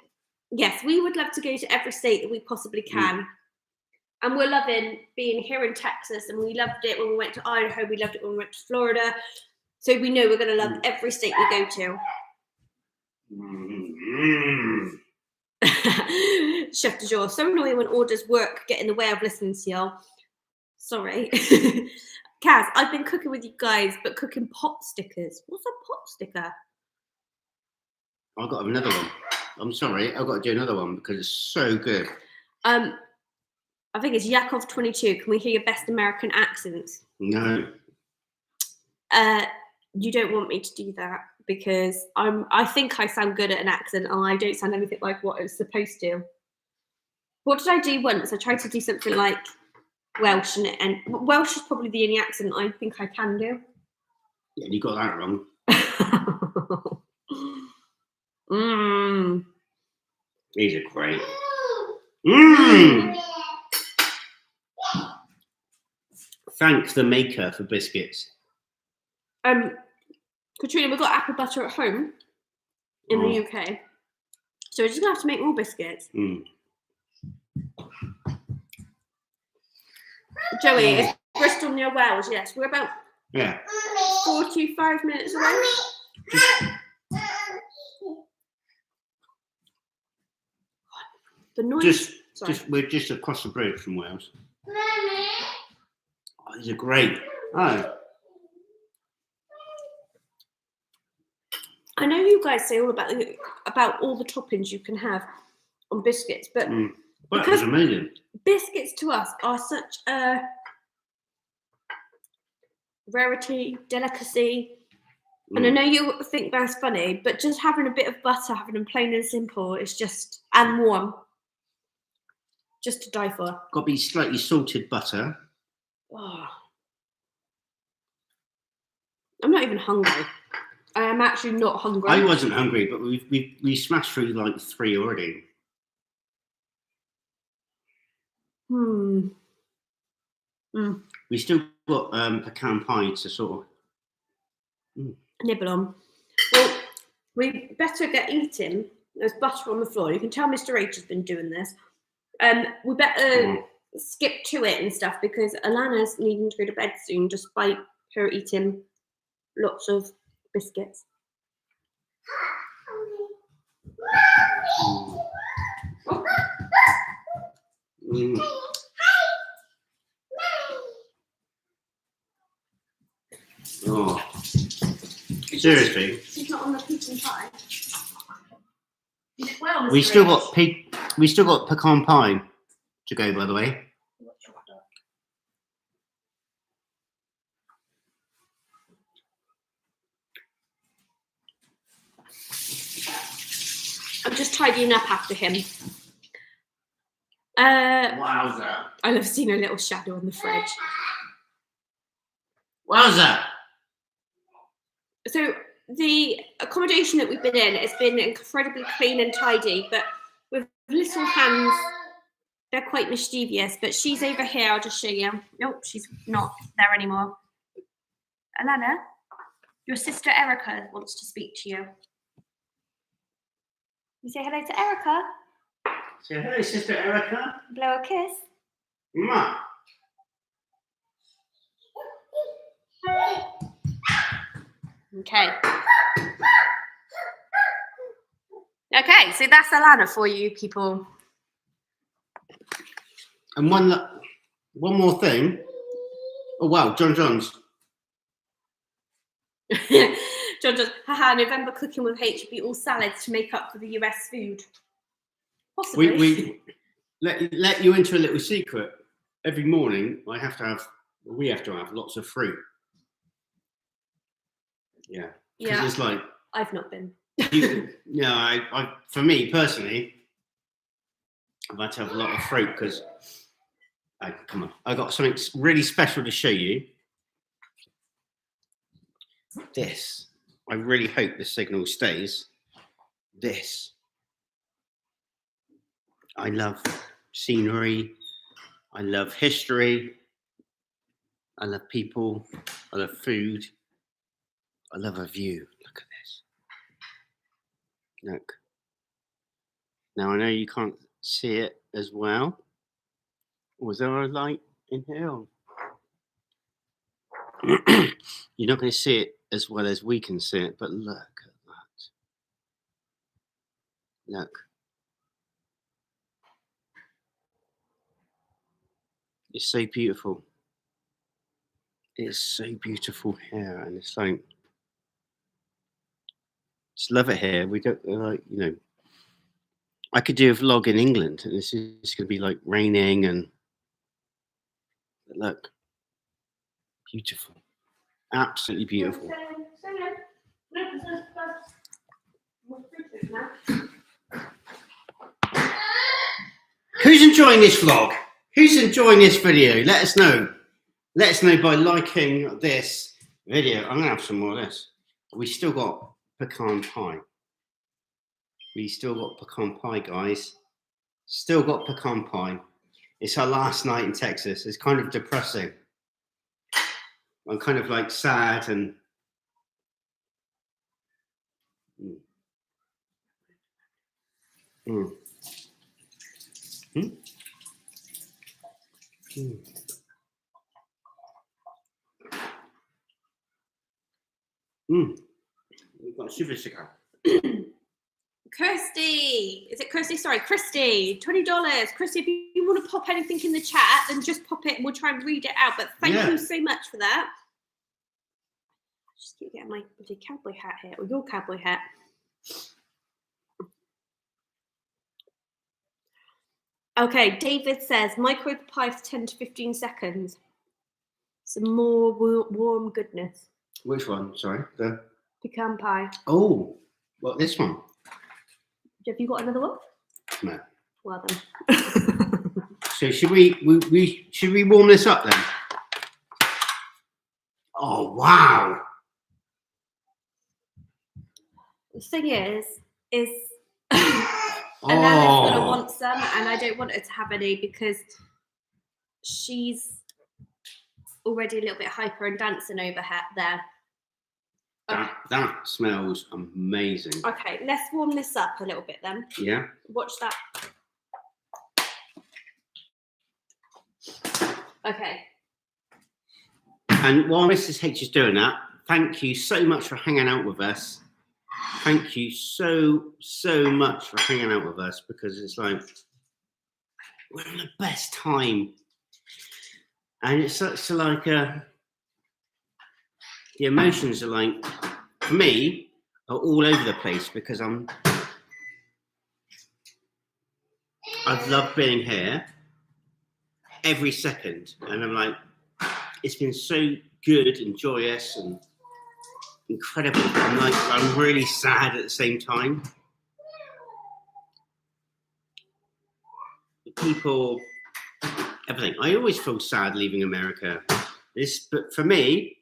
S2: yes, we would love to go to every state that we possibly can. And we're loving being here in Texas, and we loved it when we went to Idaho. We loved it when we went to Florida. So we know we're going to love every state we go to. Chef de jour. So annoying when orders work get in the way of listening to y'all. Sorry. Kaz, I've been cooking with you guys, but cooking pop stickers. What's a pop sticker?
S1: I've got another one. I'm sorry, I've got to do another one because it's so good.
S2: I think it's Yakov22. Can we hear your best American accents?
S1: No.
S2: You don't want me to do that because I think I sound good at an accent and I don't sound anything like what I was supposed to. What did I do once? I tried to do something like Welsh, and Welsh is probably the only accent I think I can do.
S1: Yeah, you got that wrong. These are great. Thank the maker for biscuits.
S2: Katrina, we've got apple butter at home in the UK, so we're just gonna have to make more biscuits. Joey, is Bristol near Wales? Yes, we're about 45 minutes away. The noise.
S1: We're just across the bridge from Wales. Oh, these are great. Oh.
S2: I know you guys say all about all the toppings you can have on biscuits, but
S1: Because amazing.
S2: Biscuits to us are such a rarity, delicacy. And I know you think that's funny, but just having a bit of butter, having them plain and simple, is just, and warm, just to die for.
S1: Got to be slightly salted butter.
S2: Oh. I'm not even hungry. I am actually not hungry.
S1: I wasn't hungry, but we smashed through like 3 already. We still got pecan pie to sort of
S2: nibble on. Well, We better get eating. There's butter on the floor. You can tell Mr. H has been doing this. We better skip to it and stuff because Alana's needing to go to bed soon, despite her eating lots of biscuits.
S1: Oh, seriously.
S2: She's not on the pecan pie. Well,
S1: We still got pecan pie to go, by the way.
S2: I'm just tidying up after him.
S1: Wowza.
S2: I love seeing a little shadow on the fridge.
S1: Wowza.
S2: So the accommodation that we've been in has been incredibly clean and tidy, but with little hands, they're quite mischievous. But she's over here. I'll just show you. Nope, she's not there anymore. Alana, your sister Erica wants to speak to you. You say hello to Erica.
S1: Say hello, Sister Erica.
S2: Blow a kiss.
S1: Mwah.
S2: Okay. Okay, so that's Alana for you people.
S1: And one more thing. Oh wow, John's.
S2: John does, haha, November cooking with H would be all salads to make up for the US food. Possibly.
S1: We let you into a little secret. Every morning we have to have lots of fruit. Yeah.
S2: Yeah.
S1: It's like
S2: I've not been.
S1: I for me personally, I've had to have a lot of fruit because come on, I got something really special to show you. This. I really hope the signal stays. This. I love scenery. I love history. I love people. I love food. I love a view. Look at this. Look. Now I know you can't see it as well. Was there a light in here? You're not going to see it as well as we can see it, but look at that. Look. It's so beautiful. It's so beautiful here, and it's like, just love it here. We got I could do a vlog in England, and this is going to be like raining and look, beautiful, absolutely beautiful. Who's enjoying this vlog? Who's enjoying this video? Let us know. Let us know by liking this video. I'm gonna have some more of this. We still got pecan pie. We still got pecan pie, guys. Still got pecan pie. It's our last night in Texas. It's kind of depressing. I'm kind of like sad and We've got super cigar.
S2: Kirsty, is it Kirsty? Sorry, Christy, $20. Christy, if you want to pop anything in the chat, then just pop it and we'll try and read it out. But thank you so much for that. I just keep getting my bloody cowboy hat here, or your cowboy hat. Okay, David says microwave the pie for 10 to 15 seconds. Some more warm goodness.
S1: Which one? Sorry, the
S2: pecan pie.
S1: Oh, what, this one?
S2: Have you got another one?
S1: No.
S2: Well then.
S1: So should we warm this up then? Oh wow!
S2: The thing is Alana's gonna want some, and I don't want her to have any because she's already a little bit hyper and dancing over there.
S1: That smells amazing.
S2: Okay, let's warm this up a little bit then.
S1: Yeah.
S2: Watch that. Okay.
S1: And while Mrs. H is doing that, thank you so much for hanging out with us. Thank you so much for hanging out with us, because it's like we're having the best time, and it's such like the emotions are like, for me, are all over the place, because I've loved being here every second, and I'm like, it's been so good and joyous and incredible. I'm really sad at the same time. The people, everything. I always feel sad leaving America. But for me,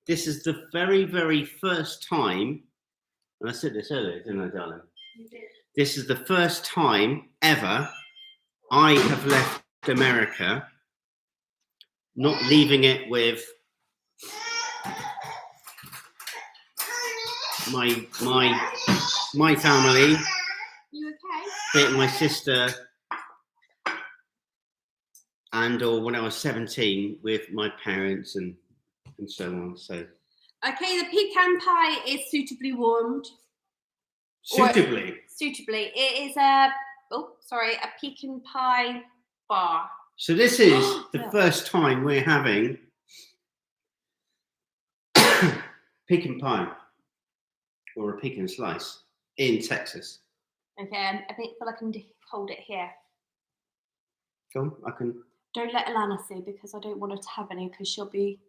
S1: this is the very first time, and I said this earlier, didn't I, darling?
S2: You did.
S1: This is the first time ever I have left America, not leaving it with my family,
S2: You okay?
S1: be it my sister, and or when I was 17 with my parents and so on. So
S2: Okay, the pecan pie is suitably warmed.
S1: suitably.
S2: Suitably. It is a pecan pie bar.
S1: So this is the
S2: Yeah.
S1: first time we're having pecan pie or a pecan slice in Texas.
S2: Okay, I feel I can hold it here.
S1: Go on, I can.
S2: Don't let Alana see, because I don't want her to have any, because she'll be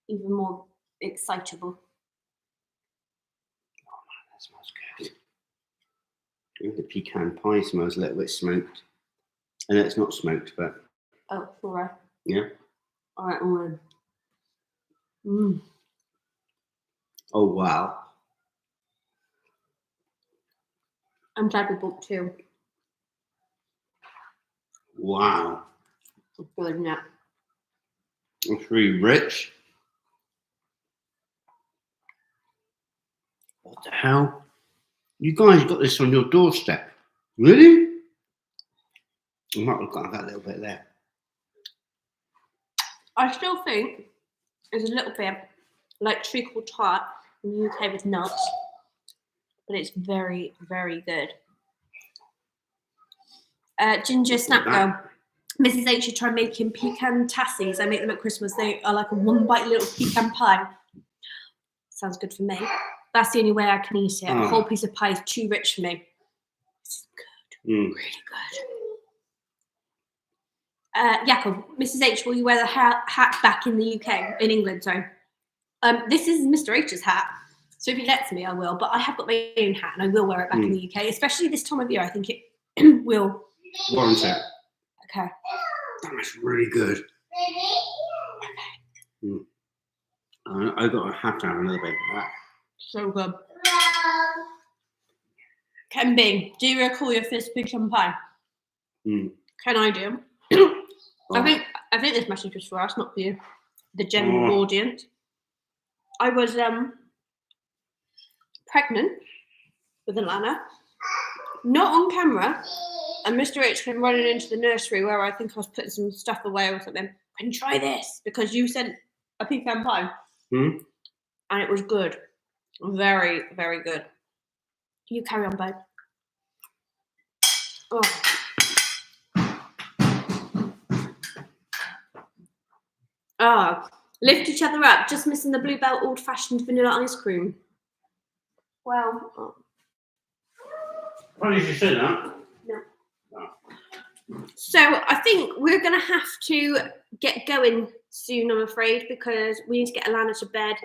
S2: even more excitable.
S1: That smells good. Ooh, the pecan pie smells a little bit smoked. And it's not smoked, but
S2: Oh, all right.
S1: yeah.
S2: All right, all right. Mm.
S1: Oh wow.
S2: I'm glad we bought two.
S1: Wow.
S2: It's good, isn't it?
S1: It's really rich. What the hell? You guys got this on your doorstep. Really? I might have got that little bit there.
S2: I still think it's a little bit like treacle tart in the UK with nuts, but it's very, very good. Ginger Snap Girl. Mrs. H should try making pecan tassies. I make them at Christmas. They are like a one bite little pecan pie. Sounds good for me. That's the only way I can eat it. A whole piece of pie is too rich for me. This is good. Really good. Jakob, Mrs. H, will you wear the hat back in the UK, in England, sorry? This is Mr. H's hat, so if he lets me, I will, but I have got my own hat and I will wear it back in the UK, especially this time of year. I think it will.
S1: Warrant it.
S2: Okay.
S1: That's really good. I got to have to have another bit of that.
S2: So good. Ken Bing, do you recall your first pecan pie? Can I do? I think this message was for us, not for you, the general audience. I was pregnant with Alana, not on camera, and Mr. H came running into the nursery where I think I was putting some stuff away or something. Can you try this? Because you sent a pecan pie, and it was good, very, very good. You carry on, babe. Lift each other up, just missing the Bluebell old-fashioned vanilla ice cream. Well,
S1: Why did you say that?
S2: No. So I think we're going to have to get going soon, I'm afraid, because we need to get Alana to bed.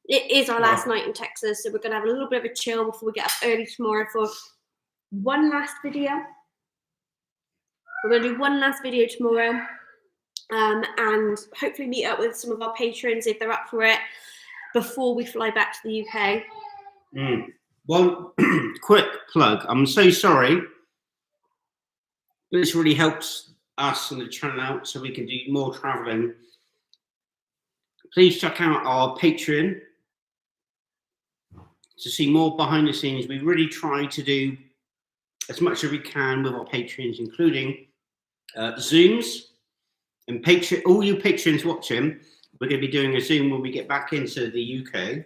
S2: It is our last night in Texas, so we're going to have a little bit of a chill before we get up early tomorrow for one last video. We're going to do one last video tomorrow. And hopefully meet up with some of our patrons if they're up for it before we fly back to the UK.
S1: One quick plug. I'm so sorry. This really helps us and the channel out so we can do more traveling. Please check out our Patreon to see more behind the scenes. We really try to do as much as we can with our patrons, including Zooms and Patreon. All you patrons watching, we're going to be doing a Zoom when we get back into the UK.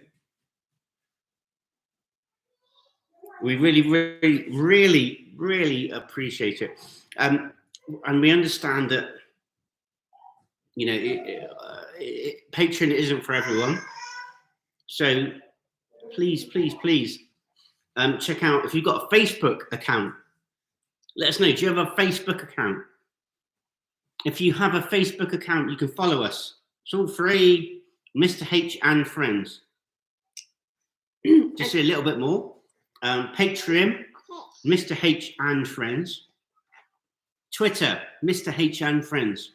S1: We really appreciate it, and we understand that, you know, Patreon isn't for everyone. So please check out, if you've got a Facebook account, let us know. Do you have a Facebook account? If you have a Facebook account, you can follow us. It's all free. Mr. H and Friends. Just see a little bit more. Patreon, Mr. H and Friends. Twitter, Mr. H and Friends.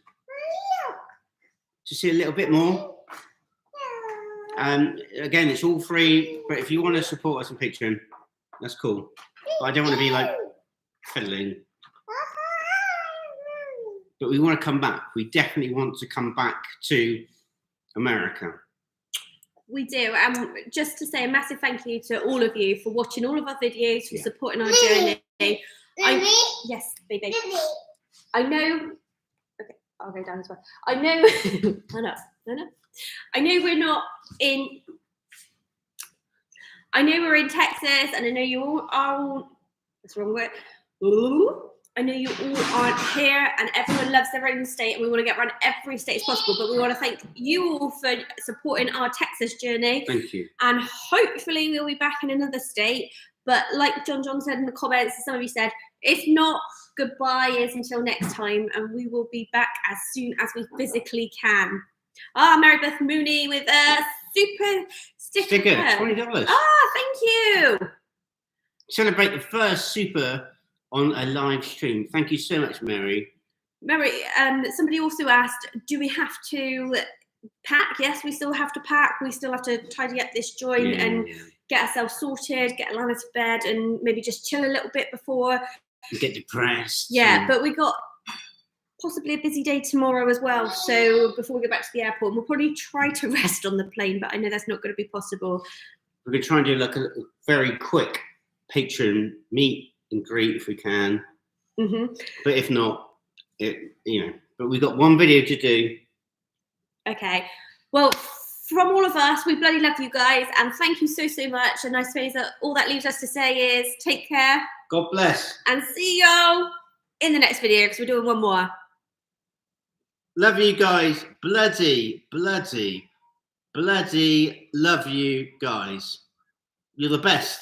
S1: Just see a little bit more. Again, it's all free, but if you want to support us on Patreon, that's cool. But I don't want to be like fiddling. But we want to come back. We definitely want to come back to America.
S2: We do. Just to say a massive thank you to all of you for watching all of our videos, for supporting our journey. Yes, baby. I know. Okay, I'll go down as well. I know. I know we're not in. I know we're in Texas, and I know you all are. That's the wrong word. Ooh. I know you all aren't here, and everyone loves their own state, and we want to get around every state as possible. But we want to thank you all for supporting our Texas journey.
S1: Thank you. And
S2: hopefully we'll be back in another state. But like John said in the comments, some of you said, if not, goodbye is until next time, and we will be back as soon as we physically can. Mary Beth Mooney with a super sticker.
S1: $20.
S2: Thank you.
S1: Celebrate the first super on a live stream. Thank you so much, Mary.
S2: Mary, somebody also asked, do we have to pack? Yes, we still have to pack. We still have to tidy up this joint and get ourselves sorted, get Alana to bed, and maybe just chill a little bit before.
S1: You get depressed.
S2: Yeah, but we got possibly a busy day tomorrow as well. So before we go back to the airport, we'll probably try to rest on the plane, but I know that's not going to be possible.
S1: We're going to try and do like a very quick patron meet and greet if we can. But if not, but we've got one video to do.
S2: Okay. Well, from all of us, we bloody love you guys, and thank you so much. And I suppose that all that leaves us to say is take care.
S1: God bless.
S2: And see y'all in the next video, because we're doing one more.
S1: Love you guys. Bloody love you guys. You're the best.